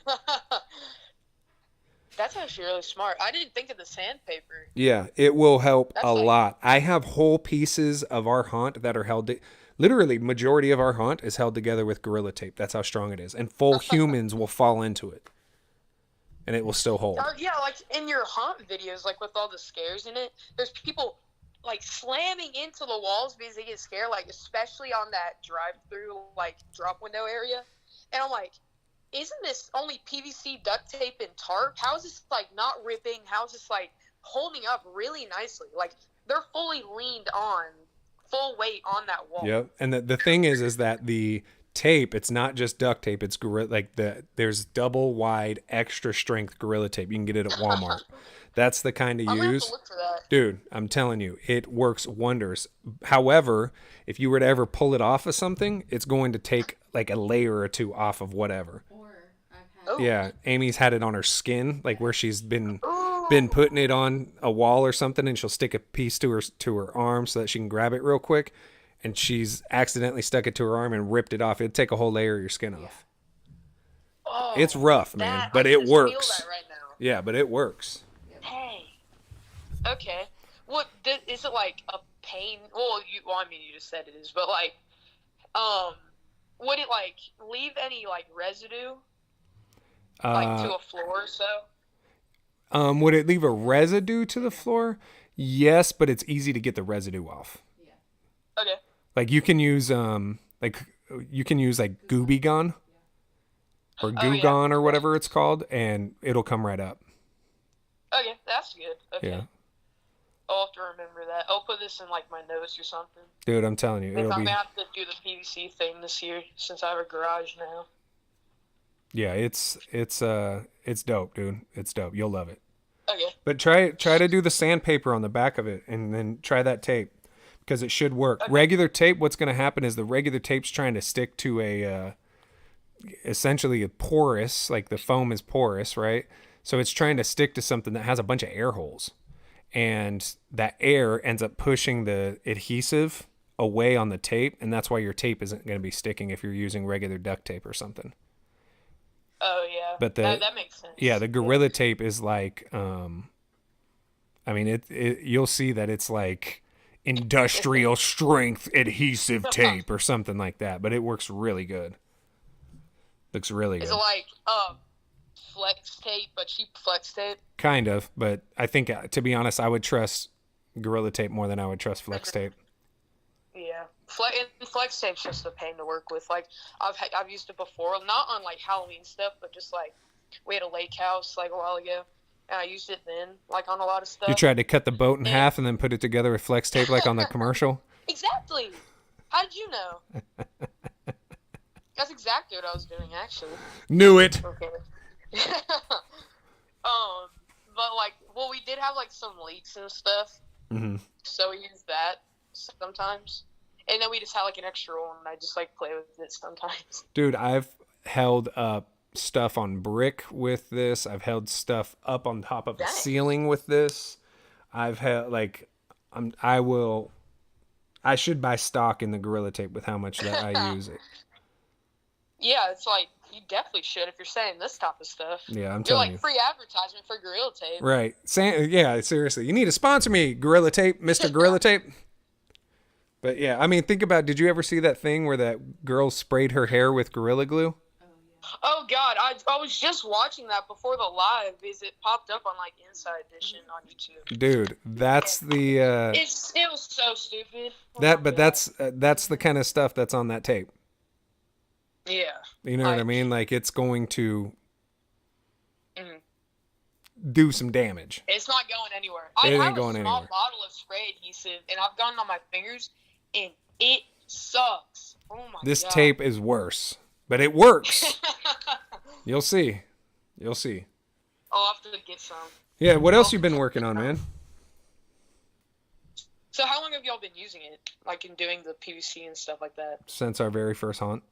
That's actually really smart. I didn't think of the sandpaper. Yeah, it will help That's a lot. I have whole pieces of our haunt that are held... Literally, majority of our haunt is held together with Gorilla Tape. That's how strong it is. And full humans will fall into it. And it will still hold. Yeah, in your haunt videos, with all the scares in it, there's people... slamming into the walls because they get scared, especially on that drive-through, drop window area. And I'm isn't this only PVC duct tape and tarp? How is this like not ripping? How is this like holding up really nicely? Like they're fully leaned on, full weight on that wall. Yep. And the thing is that the tape, it's not just duct tape. It's there's double wide extra strength Gorilla Tape. You can get it at Walmart. That's the kind to I'm gonna have use. to look for that. Dude, I'm telling you, it works wonders. However, if you were to ever pull it off of something, it's going to take like a layer or two off of whatever. Yeah, Amy's had it on her skin, like where she's been putting it on a wall or something, and she'll stick a piece to her arm so that she can grab it real quick, and she's accidentally stuck it to her arm and ripped it off. It'd take a whole layer of your skin off. Oh, It's rough, man, but I it can just feel works. that right now. Yeah, but it works. Hey. Okay. What is it like a pain? Well, I mean, you just said it is, but like, would it like leave any like residue, like to a floor or so? Would it leave a residue to the floor? Yes, but it's easy to get the residue off. Okay. Like you can use like Gooby Gone or Goo Gone or whatever it's called, and it'll come right up. Okay, that's good. Okay. Yeah. I'll have to remember that. I'll put this in like my notes or something. Dude, I'm telling you, I'm it'll be. gonna have to do the PVC thing this year since I have a garage now. Yeah, it's dope, dude. It's dope. You'll love it. Okay. But try to do the sandpaper on the back of it, and then try that tape because it should work. Okay. Regular tape, what's going to happen is the regular tape's trying to stick to a essentially a porous, like the foam is porous, right? So it's trying to stick to something that has a bunch of air holes, and that air ends up pushing the adhesive away on the tape, and that's why your tape isn't going to be sticking if you're using regular duct tape or something. Oh yeah, but that makes sense. Yeah, the Gorilla Tape is like, I mean, you'll see that it's like industrial strength adhesive tape or something like that, but it works really good. Looks really good. Is it like flex tape, but cheap flex tape? Kind of, but I think to be honest, I would trust Gorilla Tape more than I would trust flex tape. Yeah. Flex tape's just a pain to work with. Like I've used it before, not on like Halloween stuff, but just like we had a lake house like a while ago, and I used it then like on a lot of stuff. You tried to cut the boat in half and then put it together with flex tape like on the commercial? Exactly. How did you know? That's exactly what I was doing actually. Knew it. Okay. But like, well, we did have like some leaks and stuff, so we used that sometimes. And then we just had like an extra one, and I just like play with it sometimes. Dude, I've held up stuff on brick with this. I've held stuff up on top of a ceiling with this. I've had like, I should buy stock in the Gorilla Tape with how much that I use it. Yeah, it's like you definitely should if you're saying this type of stuff. Yeah, I'm telling you. You're like free advertisement for Gorilla Tape. Right. Yeah, seriously. You need to sponsor me, Gorilla Tape, Mr. Gorilla Tape. But yeah, I mean, think about, did you ever see that thing where that girl sprayed her hair with Gorilla Glue? Oh, God. I was just watching that before the live because it popped up on, like, Inside Edition on YouTube. Dude, that's the... It was so stupid. That's the kind of stuff that's on that tape. Yeah. You know what I mean? Like, it's going to do some damage. It's not going anywhere. It I ain't have going a small anywhere. bottle of spray adhesive, and I've gotten on my fingers, and it sucks. Oh, my God. This tape is worse, but it works. You'll see. You'll see. I'll have to get some. Yeah, what else you been working on, man? So how long have y'all been using it? Like, in doing the PVC and stuff like that? Since our very first hunt.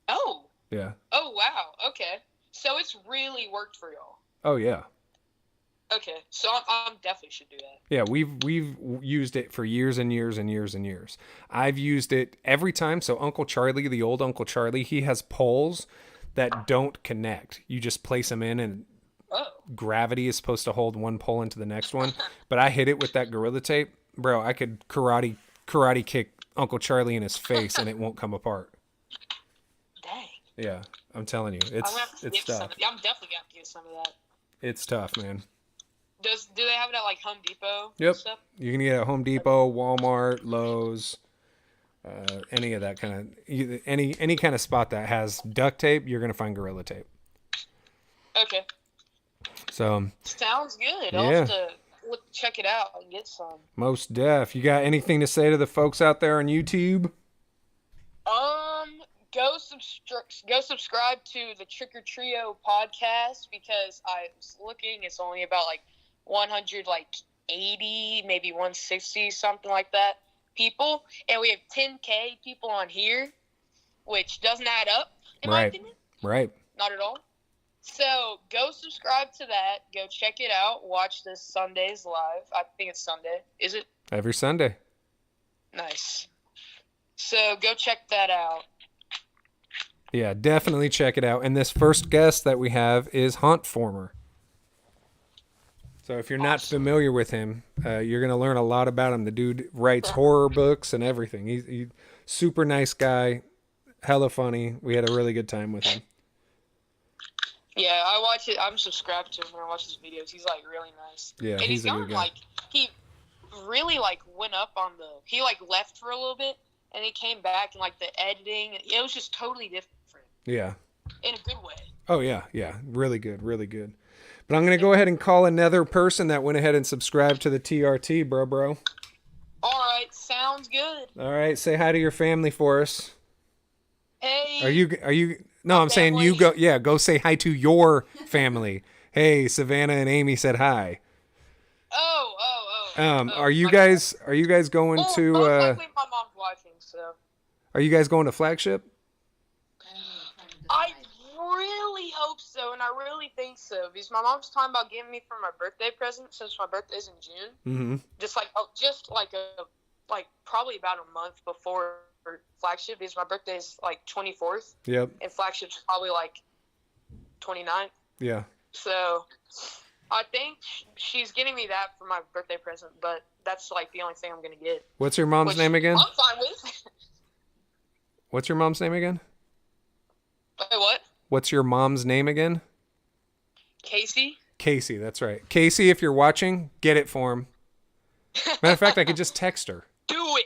Oh. Yeah. Oh, wow. Okay. So it's really worked for y'all. Oh, yeah. Okay, so I definitely should do that. Yeah, we've used it for years and years and years and years. I've used it every time. So Uncle Charlie, the old Uncle Charlie, he has poles that don't connect. You just place them in, and gravity is supposed to hold one pole into the next one. But I hit it with that Gorilla Tape. Bro, I could karate kick Uncle Charlie in his face and it won't come apart. Dang. Yeah, I'm telling you, it's tough. I'm definitely gonna get some of that. It's tough, man. Do they have it at like Home Depot? Yep. And stuff? You can get it at Home Depot, Walmart, Lowe's. any of that kind of any kind of spot that has duct tape, you're gonna find Gorilla Tape. Okay. So Sounds good. Yeah. I'll have to check it out and get some. most def. You got anything to say to the folks out there on YouTube? Go subscribe to the Trick or Trio podcast because I was looking. It's only about like 180, maybe 160, something like that people, and we have 10K people on here, which doesn't add up in my opinion. Right. Not at all. So go subscribe to that. Go check it out. Watch this Sunday's live. I think it's Sunday. Is it? Every Sunday. Nice. So go check that out. Yeah, definitely check it out. And this first guest that we have is Hunt Former. So if you're not familiar with him, you're going to learn a lot about him. The dude writes horror books and everything. He's super nice guy, hella funny. We had a really good time with him. Yeah, I watch it. I'm subscribed to him when I watch his videos. He's like really nice. Yeah, and he's a good guy. Like he really like went up on the. He like left for a little bit, and he came back, and like the editing, it was just totally different. Yeah. In a good way. Oh yeah, really good, really good. But I'm gonna go ahead and call another person that went ahead and subscribed to the TRT, bro. All right, sounds good. All right, say hi to your family for us. Hey. Are you? No, I'm saying you go. Yeah, go say hi to your family. Hey, Savannah and Amy said hi. Oh. Are you guys going to? Most likely my mom's watching, so. Are you guys going to Flagship? I really hope so, and I really think so, because my mom's talking about giving me for my birthday present, since my birthday's in June. Mm-hmm. Probably about a month before Flagship, because my birthday's like 24th. Yep. And Flagship's probably like 29th. Yeah. So I think she's getting me that for my birthday present, but that's like the only thing I'm gonna get. What's your mom's name again? I'm fine with. What's your mom's name again? Wait, what? What's your mom's name again? Casey. Casey, that's right. Casey, if you're watching, get it for him. Matter of fact, I could just text her. Do it.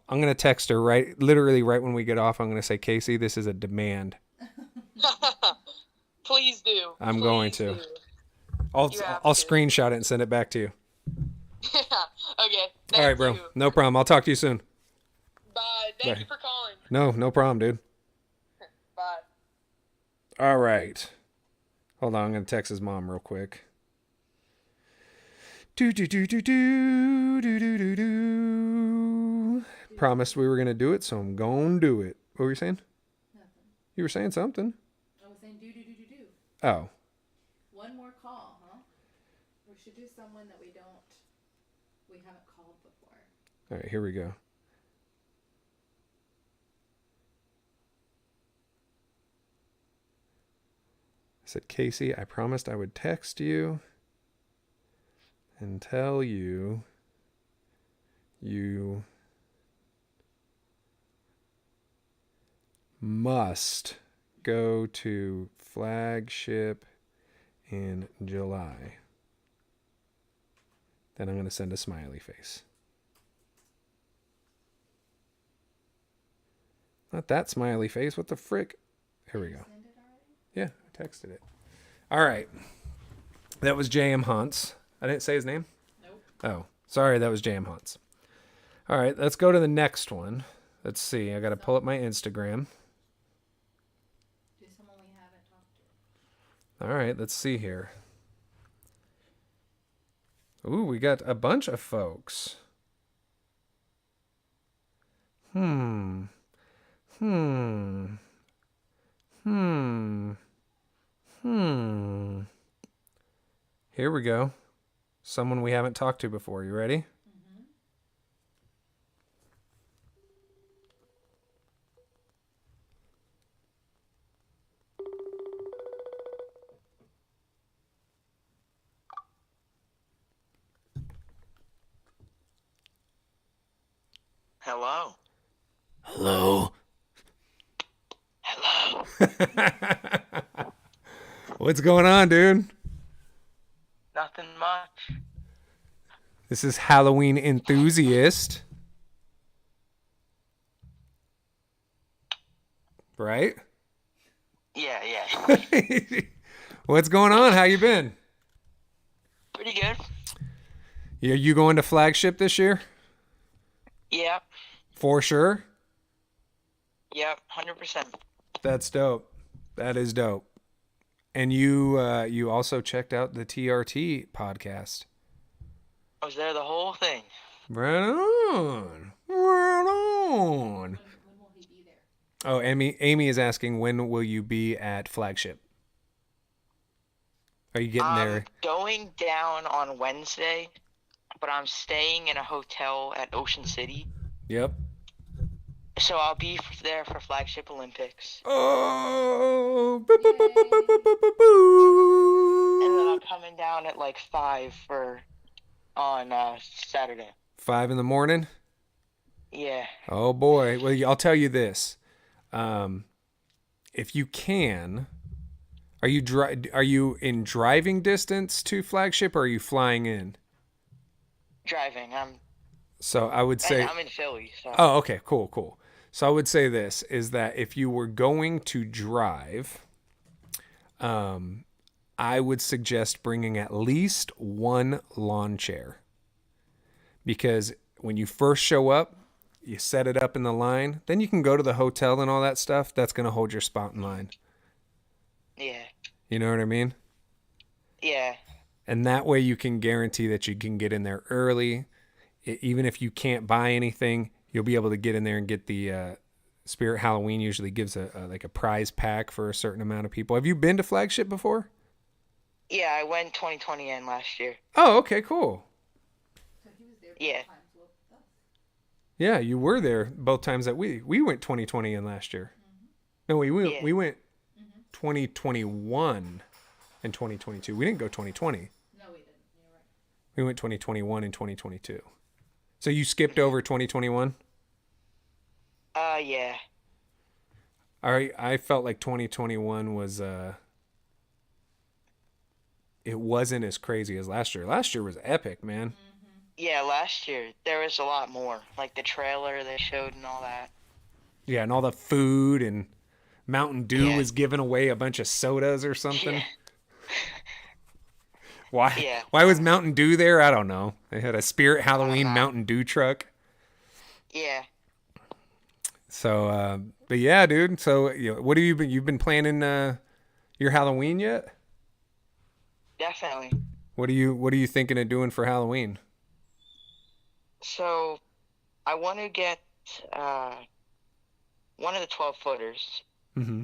I'm going to text her literally right when we get off. I'm going to say, Casey, this is a demand. Please do. I'm going to. I'll screenshot it and send it back to you. Okay. All right, bro. You. No problem. I'll talk to you soon. Bye. Thank you for calling. No problem, dude. Bye. All right. Hold on. I'm going to text his mom real quick. Promised we were going to do it, so I'm going to do it. What were you saying? Nothing. You were saying something. I was saying do. Oh. One more call, huh? We should do someone that we haven't called before. All right, here we go. I said, Casey, I promised I would text you and tell you must go to Flagship in July. Then I'm going to send a smiley face. Not that smiley face. What the frick? Here we go. Yeah, I texted it. All right. That was J.M. Hunts. I didn't say his name? Nope. Oh, sorry. That was J.M. Hunts. All right. Let's go to the next one. Let's see. I got to pull up my Instagram. Do someone we haven't talked to. All right. Let's see here. Ooh, we got a bunch of folks. Here we go. Someone we haven't talked to before. You ready? Mm-hmm. Hello. Hello. Hello. What's going on, dude? Nothing much. This is Halloween Enthusiast. right? Yeah. What's going on? How you been? Pretty good. You going to flagship this year? Yep. For sure. Yep. 100%. That's dope. That is dope. And you also checked out the TRT podcast. I was there the whole thing. Right on. Right on. Oh, Amy is asking, when will you be at flagship? Are you getting there? Going down on Wednesday, but I'm staying in a hotel at Ocean City. Yep. So I'll be there for Flagship Olympics. Oh. And then I'm coming down at like 5 on Saturday. 5 in the morning? Yeah. Oh boy. Well, I'll tell you this. If you can, are you in driving distance to flagship, or are you flying in? Driving. So I would say I'm in Philly. So. Oh, okay, cool. So I would say this is that if you were going to drive, I would suggest bringing at least one lawn chair, because when you first show up, you set it up in the line, then you can go to the hotel and all that stuff. That's going to hold your spot in line. Yeah. You know what I mean? Yeah. And that way you can guarantee that you can get in there early. Even if you can't buy anything, you'll be able to get in there and get the Spirit Halloween usually gives a prize pack for a certain amount of people. Have you been to flagship before? Yeah, I went 2020 and last year. Oh, okay, cool. Yeah. Yeah, you were there both times that we went 2020 and last year. No, we went 2021 and 2022. We didn't go 2020. No, we didn't. You're right. We went 2021 and 2022. So you skipped over 2021? Yeah. All right, I felt like 2021 was it wasn't as crazy as last year. Last year was epic, man. Yeah, last year there was a lot more. Like the trailer they showed and all that. Yeah, and all the food, and Mountain Dew was giving away a bunch of sodas or something. Yeah. Why? Yeah. Why was Mountain Dew there? I don't know. They had a Spirit Halloween Mountain Dew truck. Yeah. So, but yeah, dude. So, what have you've been planning your Halloween yet? Definitely. What are you thinking of doing for Halloween? So, I want to get one of the 12-footers. Mm-hmm.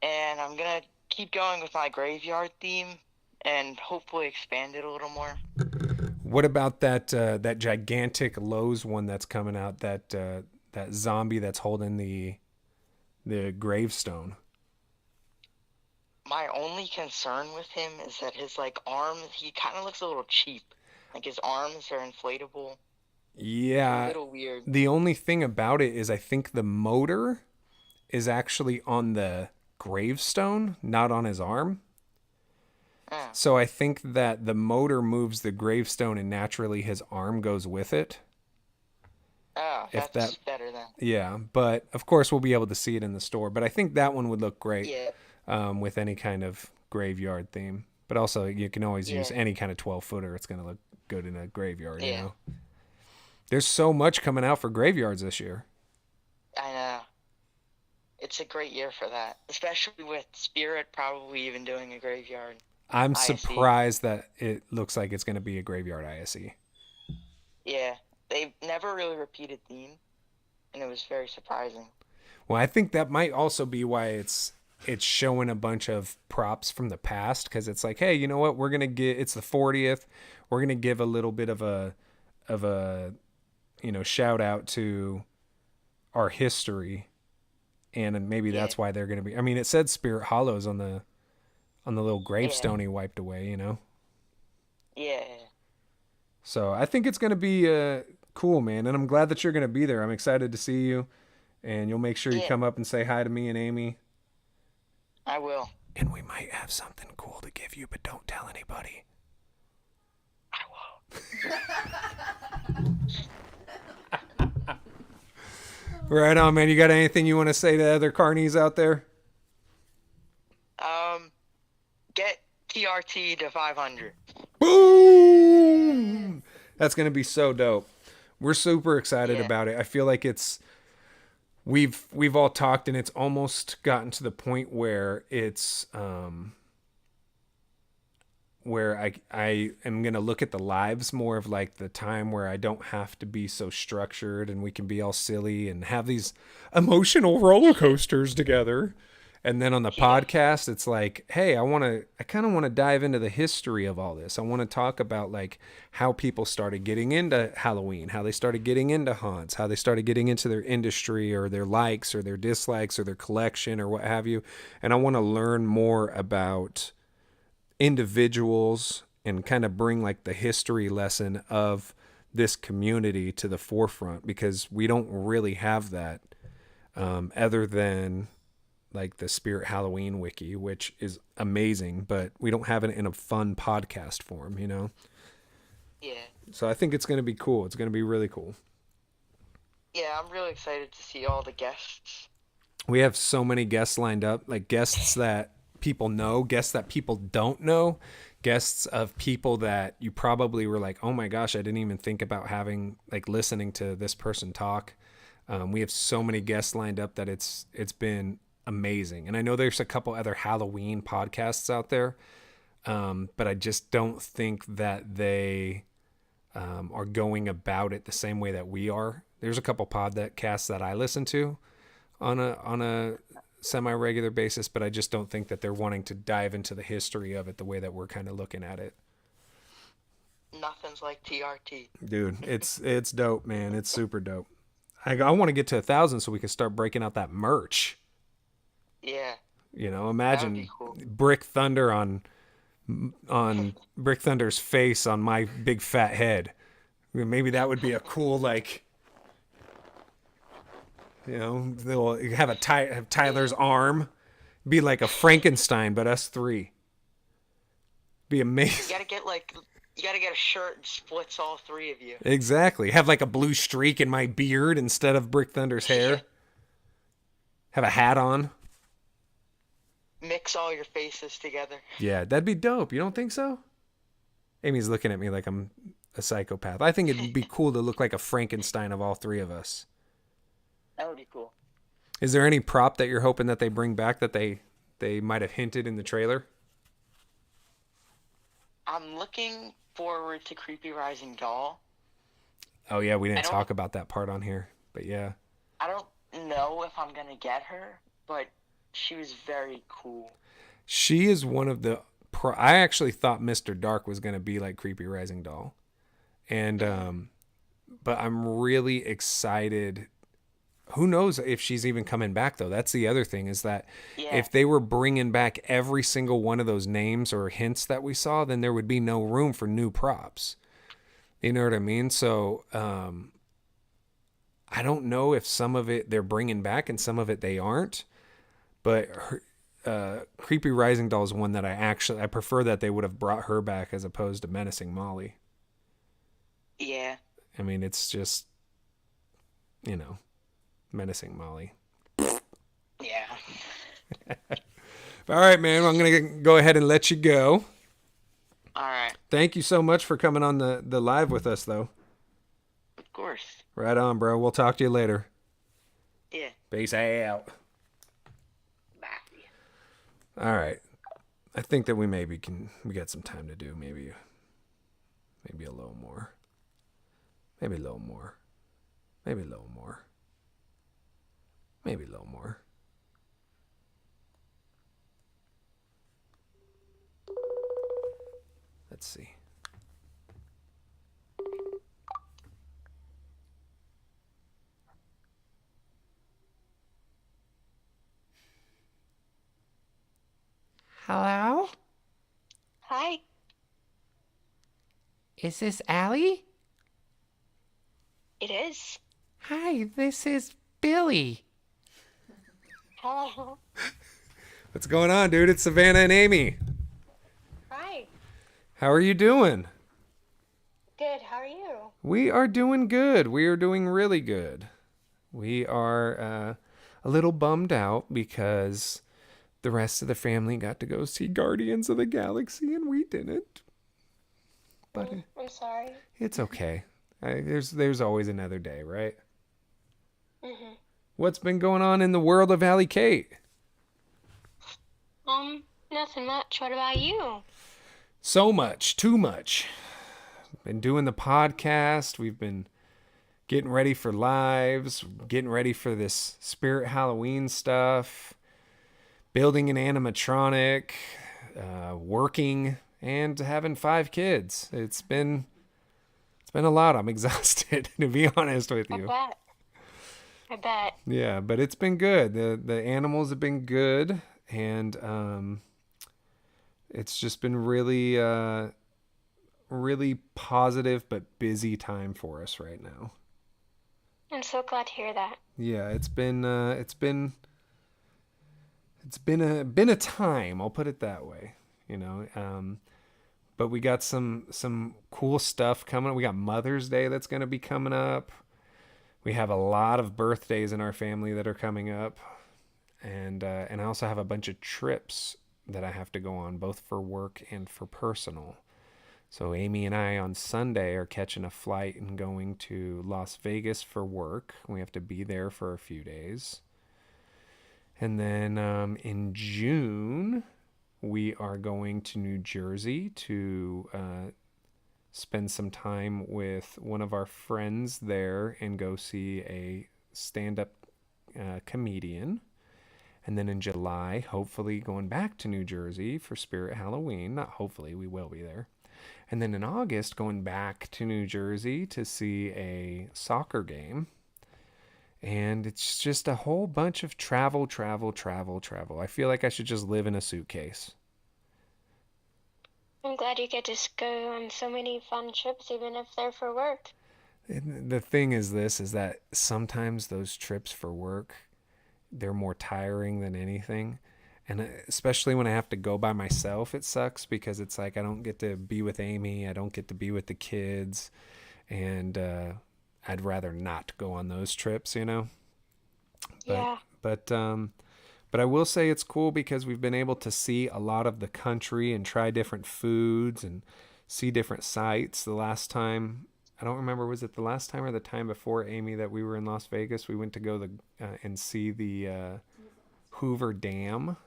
And I'm going to keep going with my graveyard theme and hopefully expand it a little more. What about that gigantic Lowe's one that's coming out, that zombie that's holding the gravestone? My only concern with him is that his arms, he kind of looks a little cheap. Like his arms are inflatable. Yeah. A little weird. The only thing about it is I think the motor is actually on the gravestone, not on his arm. So I think that the motor moves the gravestone and naturally his arm goes with it. Oh, that's better then. Yeah, but of course we'll be able to see it in the store. But I think that one would look great with any kind of graveyard theme. But also you can always use any kind of 12-footer. It's going to look good in a graveyard, you know? There's so much coming out for graveyards this year. I know. It's a great year for that. Especially with Spirit probably even doing a graveyard. I'm ISE. surprised that it looks like it's going to be a graveyard ISE. Yeah. They've never really repeated theme, and it was very surprising. Well, I think that might also be why it's showing a bunch of props from the past, because it's like, hey, you know what? It's the 40th. We're going to give a little bit of a shout out to our history, and maybe that's why they're going to be. I mean, it said Spirit Hollows on the little gravestone he wiped away, you know? Yeah. So I think it's going to be cool, man. And I'm glad that you're going to be there. I'm excited to see you. And you'll make sure you come up and say hi to me and Amy. I will. And we might have something cool to give you, but don't tell anybody. I Right on, man. You got anything you want to say to other carnies out there? Get TRT to 500. Boom! That's gonna be so dope. We're super excited Yeah. about it. I feel like we've all talked, and it's almost gotten to the point where it's where I am gonna look at the lives more of like the time where I don't have to be so structured, and we can be all silly and have these emotional roller coasters together. And then on the podcast, it's like, hey, I kind of want to dive into the history of all this. I want to talk about like how people started getting into Halloween, how they started getting into haunts, how they started getting into their industry or their likes or their dislikes or their collection or what have you. And I want to learn more about individuals and kind of bring like the history lesson of this community to the forefront, because we don't really have that other than like the Spirit Halloween wiki, which is amazing, but we don't have it in a fun podcast form, you know? Yeah. So I think it's going to be cool. It's going to be really cool. Yeah, I'm really excited to see all the guests. We have so many guests lined up, like guests that people know, guests that people don't know, guests of people that you probably were like, oh my gosh, I didn't even think about having, like listening to this person talk. We have so many guests lined up that it's been amazing. And I know there's a couple other Halloween podcasts out there, but I just don't think that they are going about it the same way that we are. There's a couple podcasts that I listen to on a semi-regular basis, but I just don't think that they're wanting to dive into the history of it the way that we're kind of looking at it. Nothing's like TRT. Dude, it's dope, man. It's super dope. I want to get to 1,000 so we can start breaking out that merch. Yeah. You know, That'd imagine be cool. Brick Thunder on Brick Thunder's face on my big fat head. Maybe that would be a cool, like, you know, they'll have have Tyler's arm be like a Frankenstein, but us three. Be amazing. You gotta get a shirt that splits all three of you. Exactly. Have like a blue streak in my beard instead of Brick Thunder's hair. Have a hat on. Mix all your faces together. Yeah, that'd be dope. You don't think so? Amy's looking at me like I'm a psychopath. I think it'd be cool to look like a Frankenstein of all three of us. That would be cool. Is there any prop that you're hoping that they bring back that they might have hinted in the trailer? I'm looking forward to Creepy Rising Doll. Oh yeah, we didn't talk about that part on here, but yeah. I don't know if I'm gonna get her, but she was very cool. She is one of the I actually thought Mr. Dark was going to be like Creepy Rising Doll. And but I'm really excited. Who knows if she's even coming back though? That's the other thing, is that if they were bringing back every single one of those names or hints that we saw, then there would be no room for new props. You know what I mean? So I don't know if some of it they're bringing back and some of it they aren't. But Creepy Rising Doll is one that I prefer that they would have brought her back as opposed to Menacing Molly. Yeah. I mean, it's just, you know, Menacing Molly. Yeah. All right, man. I'm going to go ahead and let you go. All right. Thank you so much for coming on the live with us, though. Of course. Right on, bro. We'll talk to you later. Yeah. Peace out. Bye. All right. I think that we got some time to do maybe a little more. Maybe a little more. Maybe a little more. Maybe a little more. Let's see. Hello? Hi. Is this Allie? It is. Hi, this is Billy. Hello. What's going on, dude? It's Savannah and Amy. Hi. How are you doing? Good. How are you? We are doing good. We are doing really good. We are a little bummed out because the rest of the family got to go see Guardians of the Galaxy and we didn't. But I'm sorry. it's okay. There's always another day, right? Mhm. What's been going on in the world of Allie Kate? Nothing much. What about you? So much, too much. Been doing the podcast. We've been getting ready for lives, getting ready for this Spirit Halloween stuff, building an animatronic, working, and having 5 kids. It's been a lot. I'm exhausted, to be honest with you. I bet. Yeah, but it's been good. The animals have been good, and it's just been really really positive but busy time for us right now. I'm so glad to hear that. Yeah, it's been a time, I'll put it that way, you know. But we got some cool stuff coming. We got Mother's Day that's going to be coming up. We have a lot of birthdays in our family that are coming up, and I also have a bunch of trips that I have to go on, both for work and for personal. So Amy and I on Sunday are catching a flight and going to Las Vegas for work. We have to be there for a few days. And then in June, we are going to New Jersey to spend some time with one of our friends there and go see a stand-up comedian. And then in July, hopefully going back to New Jersey for Spirit Halloween. Not hopefully, we will be there. And then in August, going back to New Jersey to see a soccer game. And it's just a whole bunch of travel. I feel like I should just live in a suitcase. I'm glad you get to go on so many fun trips, even if they're for work. And the thing is that sometimes those trips for work, they're more tiring than anything. And especially when I have to go by myself, it sucks because it's like I don't get to be with Amy. I don't get to be with the kids. And I'd rather not go on those trips, you know? Yeah. But I will say it's cool because we've been able to see a lot of the country and try different foods and see different sights. The last time, I don't remember, was it the last time or the time before, Amy, that we were in Las Vegas? We went to go and see the Hoover Dam.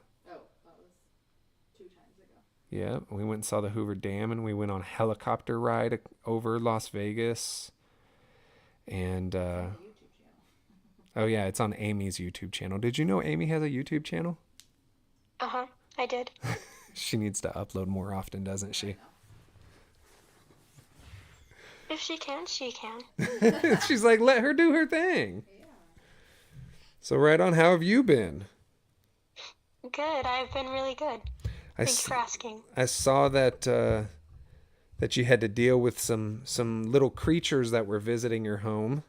Yeah, we went and saw the Hoover Dam, and we went on a helicopter ride over Las Vegas. And oh yeah, it's on Amy's YouTube channel. Did you know Amy has a YouTube channel? Uh-huh, I did. She needs to upload more often, doesn't she? If she can, she can. She's like, let her do her thing. Yeah. So right on, how have you been? Good, I've been really good. Thanks for asking. I saw that that you had to deal with some little creatures that were visiting your home.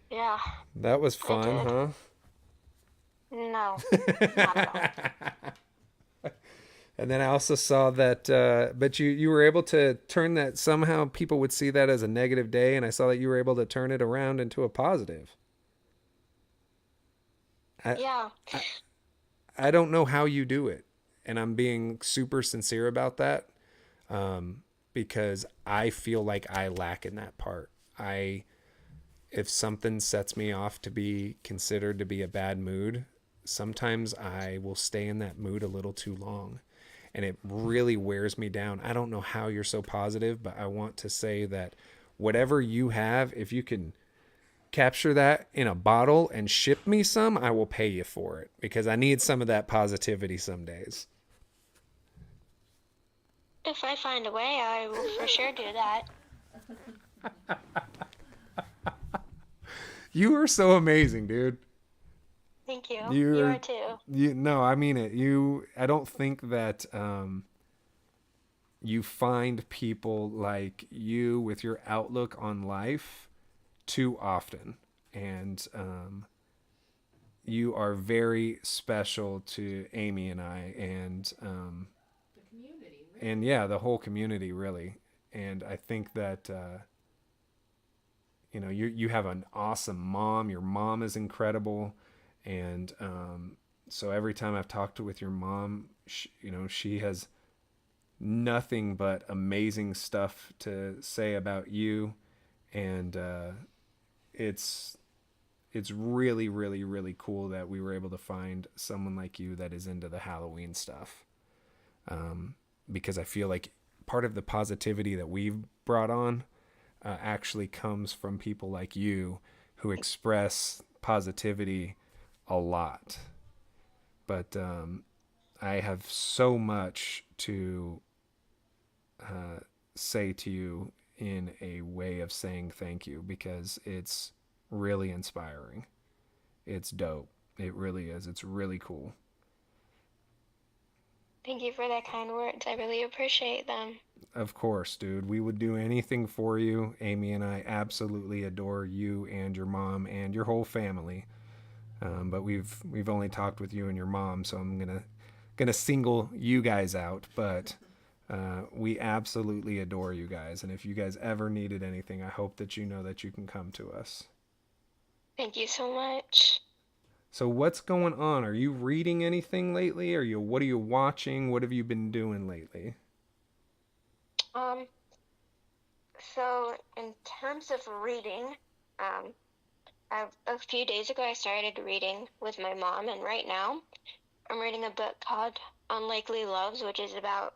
Yeah. That was fun, huh? No, not at all. And then I also saw that, but you were able to turn that, somehow people would see that as a negative day, and I saw that you were able to turn it around into a positive. Yeah. I don't know how you do it. And I'm being super sincere about that, because I feel like I lack in that part. If something sets me off to be considered to be a bad mood, sometimes I will stay in that mood a little too long, and it really wears me down. I don't know how you're so positive, but I want to say that whatever you have, if you can capture that in a bottle and ship me some, I will pay you for it, because I need some of that positivity some days. If I find a way, I will for sure do that. You are so amazing, dude. Thank you. You are too. No, I mean it. I don't think that you find people like you with your outlook on life too often. And you are very special to Amy and I, and The community, really. and yeah, the whole community, really. And I think that you have an awesome mom. Your mom is incredible. And so every time I've talked with your mom, she has nothing but amazing stuff to say about you. And it's really, really, really cool that we were able to find someone like you that is into the Halloween stuff. Because I feel like part of the positivity that we've brought on actually comes from people like you who express positivity a lot. But I have so much to say to you in a way of saying thank you, because it's really inspiring. It's dope. It really is. It's really cool. Thank you for that kind words. I really appreciate them. Of course, dude. We would do anything for you. Amy and I absolutely adore you and your mom and your whole family. But we've only talked with you and your mom, so I'm gonna single you guys out. But we absolutely adore you guys, and if you guys ever needed anything, I hope that you know that you can come to us. Thank you so much. So what's going on? Are you reading anything lately? What are you watching? What have you been doing lately? So in terms of reading, a few days ago I started reading with my mom, and right now I'm reading a book called Unlikely Loves, which is about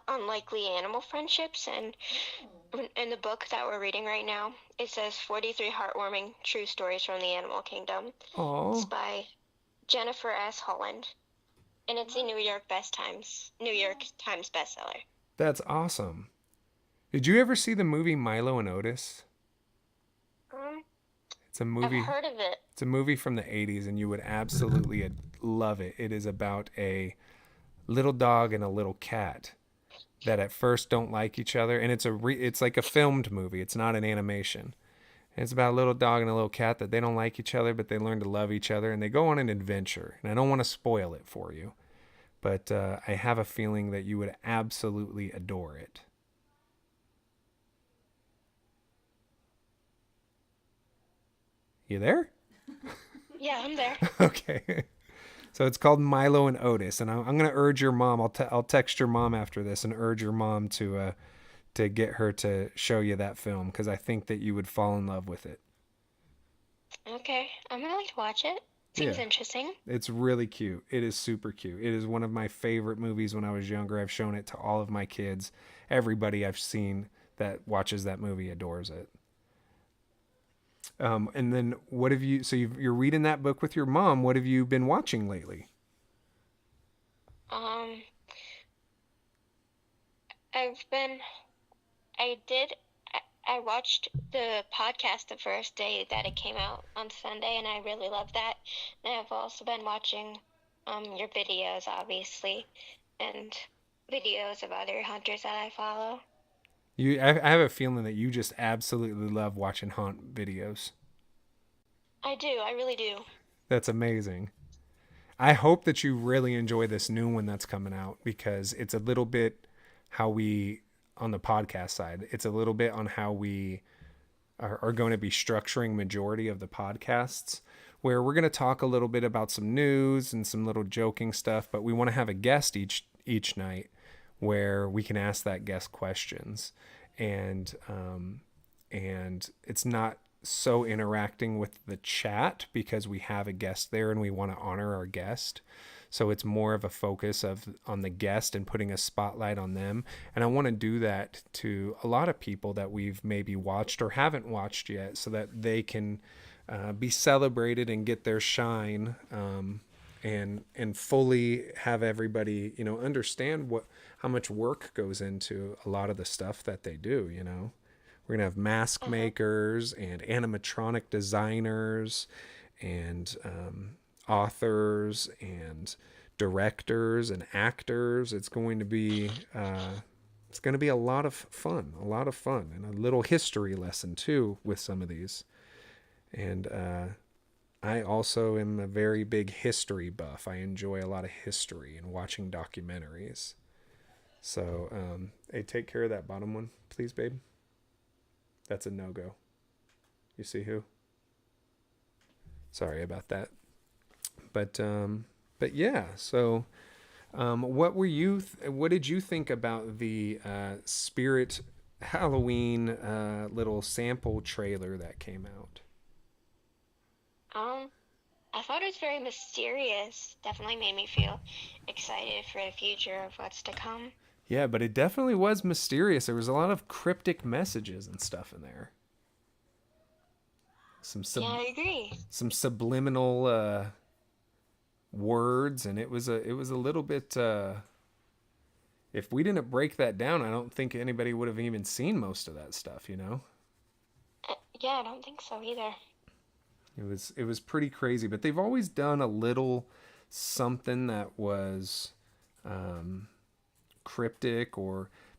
unlikely animal friendships. And in the book that we're reading right now, it says 43 heartwarming true stories from the animal kingdom. Oh. It's by Jennifer S. Holland, and it's a New York Times bestseller. That's awesome. Did you ever see the movie Milo and Otis? It's a movie. I've heard of it. It's a movie from the 80s, and you would absolutely love it. It is about a little dog and a little cat that at first don't like each other, and it's like a filmed movie. It's not an animation. And it's about a little dog and a little cat that they don't like each other, but they learn to love each other, and they go on an adventure. And I don't want to spoil it for you, but I have a feeling that you would absolutely adore it. You there? Yeah, I'm there. Okay. So it's called Milo and Otis, and I'm going to urge your mom. I'll text your mom after this and urge your mom to get her to show you that film, because I think that you would fall in love with it. Okay, I'm gonna like to watch it. Seems interesting. It's really cute. It is super cute. It is one of my favorite movies when I was younger. I've shown it to all of my kids. Everybody I've seen that watches that movie adores it. And then what have you, so you're reading that book with your mom. What have you been watching lately? I watched the podcast the first day that it came out on Sunday, and I really loved that. And I've also been watching your videos, obviously, and videos of other hunters that I follow. I have a feeling that you just absolutely love watching hunt videos. I do. I really do. That's amazing. I hope that you really enjoy this new one that's coming out, because it's a little bit how we, on the podcast side, it's a little bit on how we are going to be structuring majority of the podcasts, where we're going to talk a little bit about some news and some little joking stuff, but we want to have a guest each night where we can ask that guest questions, and it's not so interacting with the chat because we have a guest there and we want to honor our guest. So it's more of a focus on the guest and putting a spotlight on them. And I want to do that to a lot of people that we've maybe watched or haven't watched yet, so that they can be celebrated and get their shine, and fully have everybody, understand how much work goes into a lot of the stuff that they do. We're gonna have mask makers and animatronic designers and authors and directors and actors. It's going to be a lot of fun, and a little history lesson too with some of these. And I also am a very big history buff. I enjoy a lot of history and watching documentaries. So, hey, take care of that bottom one, please, babe. That's a no-go. You see who? Sorry about that. But yeah. So, what did you think about the Spirit Halloween little sample trailer that came out? I thought it was very mysterious. Definitely made me feel excited for the future of what's to come. Yeah, but it definitely was mysterious. There was a lot of cryptic messages and stuff in there. Yeah, I agree. Some subliminal words, and it was a little bit. If we didn't break that down, I don't think anybody would have even seen most of that stuff. You know. Yeah, I don't think so either. It was pretty crazy, but they've always done a little something that was cryptic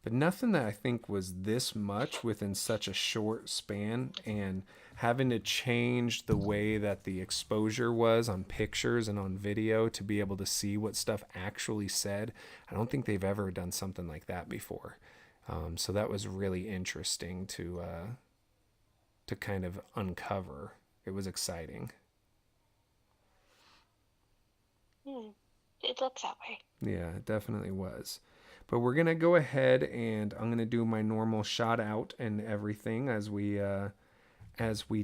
but nothing that I think was this much within such a short span, and having to change the way that the exposure was on pictures and on video to be able to see what stuff actually said. I don't think they've ever done something like that before. So that was really interesting to kind of uncover. It was exciting. It looks that way. Yeah, it definitely was. But we're going to go ahead and I'm going to do my normal shout out and everything as we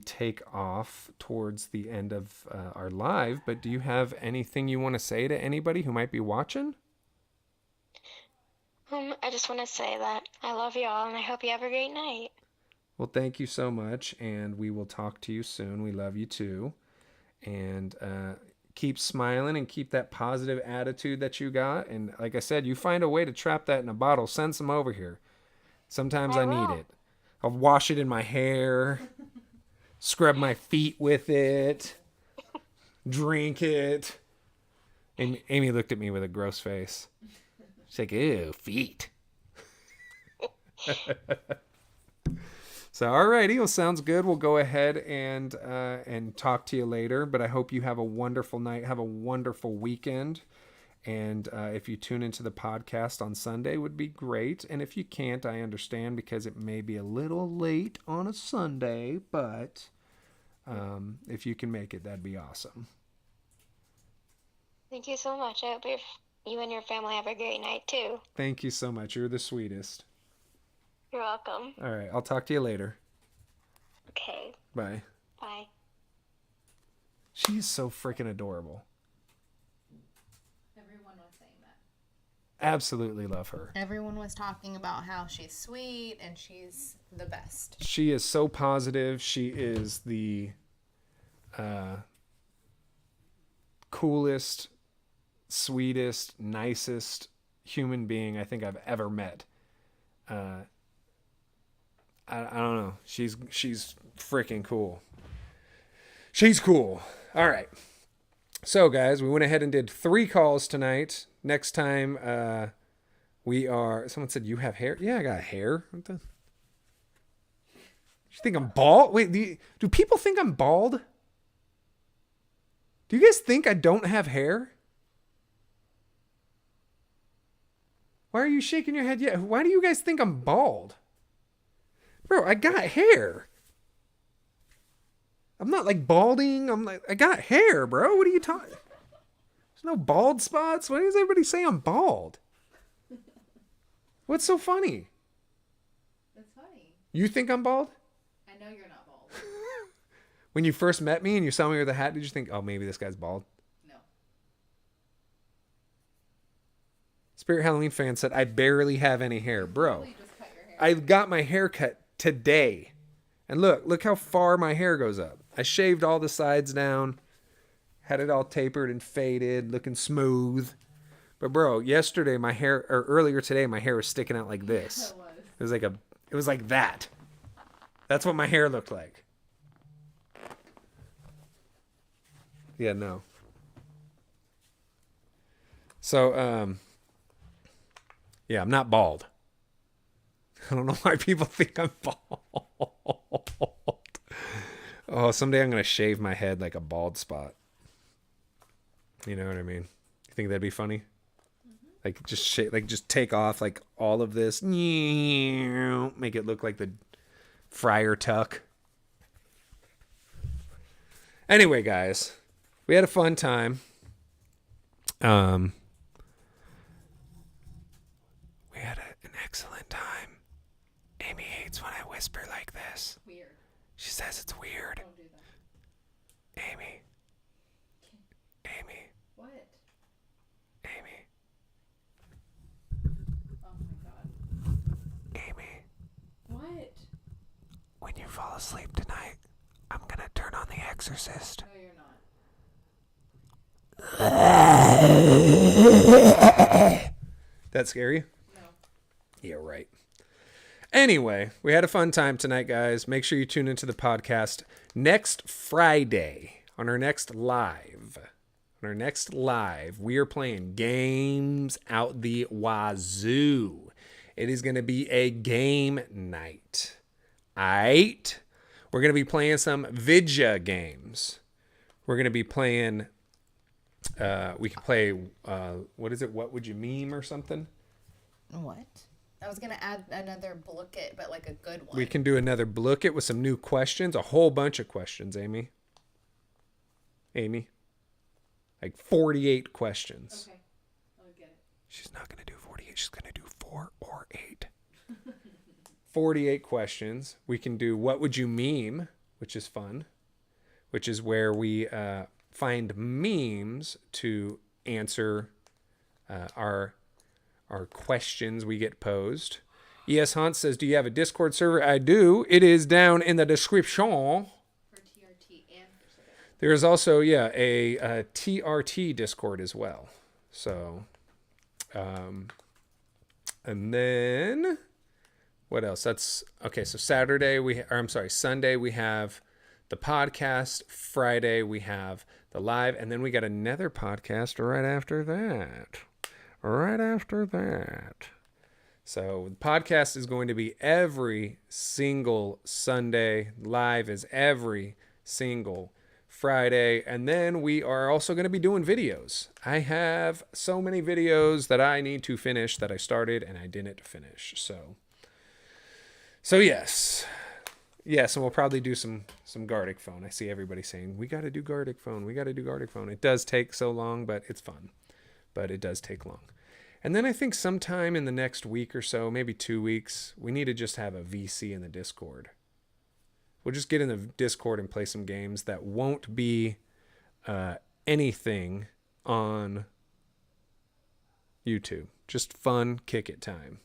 take off towards the end of our live. But do you have anything you want to say to anybody who might be watching? I just want to say that I love you all and I hope you have a great night. Well, thank you so much, and we will talk to you soon. We love you too. And keep smiling and keep that positive attitude that you got. And like I said, you find a way to trap that in a bottle, send some over here. Sometimes I need it. I'll wash it in my hair, scrub my feet with it, drink it. And Amy looked at me with a gross face. She's like, ew, feet. So, alrighty, well, sounds good. We'll go ahead and talk to you later. But I hope you have a wonderful night, have a wonderful weekend. And if you tune into the podcast on Sunday, would be great. And if you can't, I understand because it may be a little late on a Sunday. But if you can make it, that'd be awesome. Thank you so much. I hope you and your family have a great night too. Thank you so much. You're the sweetest. You're welcome. All right, I'll talk to you later. Okay. Bye. Bye. She is so freaking adorable. Everyone was saying that. Absolutely love her. Everyone was talking about how she's sweet and she's the best. She is so positive. She is the coolest, sweetest, nicest human being I think I've ever met. I don't know. She's freaking cool. She's cool. All right. So, guys, we went ahead and did 3 calls tonight. Next time, someone said, you have hair? Yeah, I got hair. What the? You think I'm bald? Wait, do people think I'm bald? Do you guys think I don't have hair? Why are you shaking your head? Yeah, why do you guys think I'm bald? Bro, I got hair. I'm not like balding. I got hair, bro. What are you talking? There's no bald spots. Why does everybody say I'm bald? What's so funny? That's funny. You think I'm bald? I know you're not bald. When you first met me and you saw me with a hat, did you think, oh, maybe this guy's bald? No. Spirit Halloween fan said, I barely have any hair. Bro, Just cut your hair. I got my hair cut today. And look how far my hair goes up. I shaved all the sides down, had it all tapered and faded, looking smooth. But bro, earlier today, my hair was sticking out like this. It was like that. That's what my hair looked like. Yeah, no. So, yeah, I'm not bald. I don't know why people think I'm bald. Oh, someday I'm going to shave my head like a bald spot. You know what I mean? You think that'd be funny? Like just take off like all of this, make it look like the Friar Tuck. Anyway, guys, we had a fun time. We had an excellent time. Amy hates when I whisper like this. Weird. She says it's weird. Don't do that. Amy. Amy. What? Amy. Oh my god. Amy. What? When you fall asleep tonight, I'm going to turn on The Exorcist. No, you're not. That scare you? No. Yeah, right. Anyway, we had a fun time tonight, guys. Make sure you tune into the podcast next Friday on our next live. On our next live, we are playing games out the wazoo. It is going to be a game night. Aight? We're going to be playing some Vidya games. We're going to be playing... we can play, what is it? What would you meme or something? What? I was going to add another book it, but like a good one. We can do another look it with some new questions, a whole bunch of questions, Amy. Like 48 questions. Okay. I'll get it. She's not going to do 48. She's going to do 4 or 8. 48 questions. We can do what would you meme, which is fun, which is where we find memes to answer our questions we get posed. ES Hunt says, do you have a Discord server? I do. It is down in the description. For TRT and for Savannah. There is also, a TRT Discord as well. So, and then what else? That's okay. So Sunday we have the podcast. Friday we have the live, and then we got another podcast right after that. So the podcast is going to be every single Sunday. Live is every single Friday. And then we are also going to be doing videos. I have so many videos that I need to finish that I started and I didn't finish. So yes. Yes, and we'll probably do some Gardic phone. I see everybody saying, we got to do Gardic phone. It does take so long, but it's fun. But it does take long. And then I think sometime in the next week or so, maybe 2 weeks, we need to just have a VC in the Discord. We'll just get in the Discord and play some games that won't be anything on YouTube. Just fun, kick it time.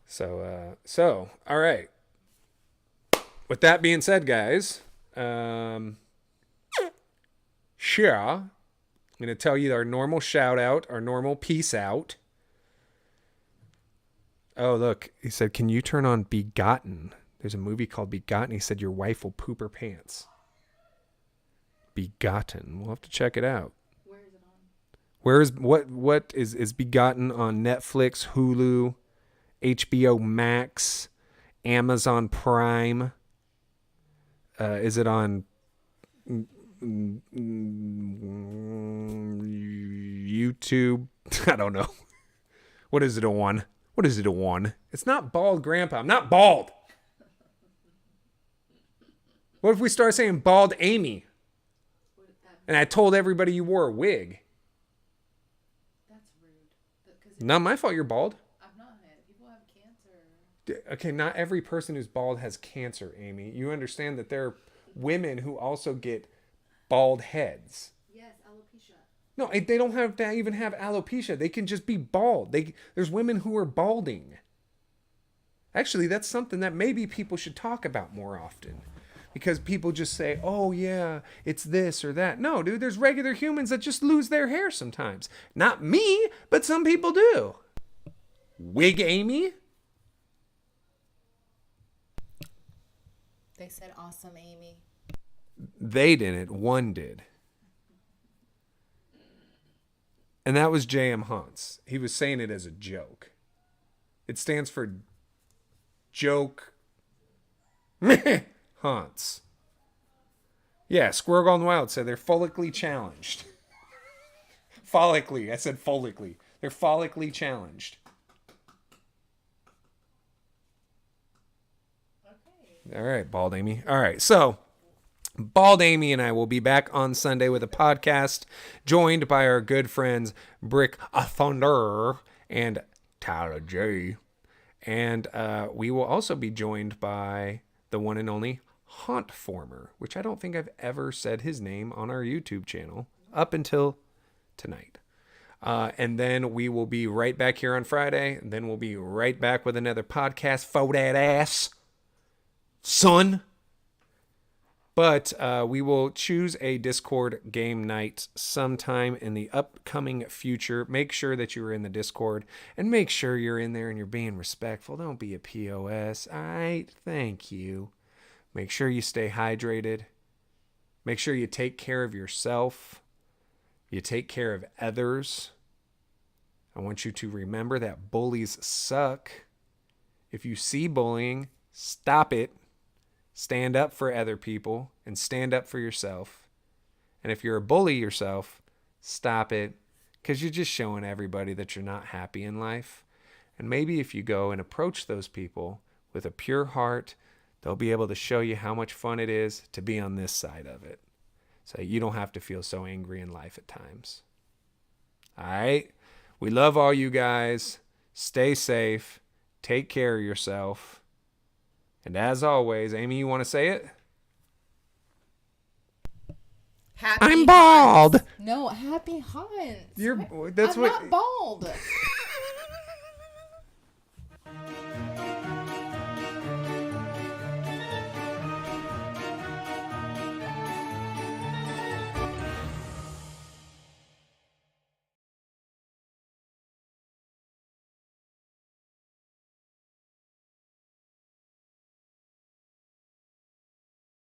So, all right. With that being said, guys, sure, I'm going to tell you our normal shout out, our normal peace out. Oh, look, he said, can you turn on Begotten? There's a movie called Begotten. He said, your wife will poop her pants. Begotten. We'll have to check it out. Where is it on? What is Begotten on Netflix, Hulu, HBO Max, Amazon Prime? Is it on YouTube? I don't know. What is it on? It's not Bald Grandpa. I'm not bald. What if we start saying Bald Amy? And I told everybody you wore a wig. That's rude. Not my fault you're bald. I'm not. People have cancer. Okay, not every person who's bald has cancer, Amy. You understand that there are women who also get bald heads. Yes, alopecia. No, they don't have to even have alopecia. They can just be bald. There's women who are balding. Actually, that's something that maybe people should talk about more often. Because people just say, oh yeah, it's this or that. No, dude, there's regular humans that just lose their hair sometimes. Not me, but some people do. Wig Amy? They said awesome, Amy. They didn't. One did. And that was J.M. Hunts. He was saying it as a joke. It stands for joke Hunts. Yeah, Squirrel Gone Wild said they're follically challenged. Follically. I said follically. They're follically challenged. Okay. All right, Bald Amy. All right, so Bald Amy and I will be back on Sunday with a podcast, joined by our good friends Brick Thunder and Tyler J. And we will also be joined by the one and only Haunt Former, which I don't think I've ever said his name on our YouTube channel up until tonight. And then we will be right back here on Friday. And then we'll be right back with another podcast for that ass, son. But we will choose a Discord game night sometime in the upcoming future. Make sure that you are in the Discord and make sure you're in there and you're being respectful. Don't be a POS. All right. Thank you. Make sure you stay hydrated. Make sure you take care of yourself. You take care of others. I want you to remember that bullies suck. If you see bullying, stop it. Stand up for other people and stand up for yourself. And if you're a bully yourself, stop it, because you're just showing everybody that you're not happy in life. And maybe if you go and approach those people with a pure heart, they'll be able to show you how much fun it is to be on this side of it. So you don't have to feel so angry in life at times. All right? We love all you guys. Stay safe. Take care of yourself. And as always, Amy, you want to say it? Happy I'm bald. Hunts. No, happy hunts. That's I'm what. not bald.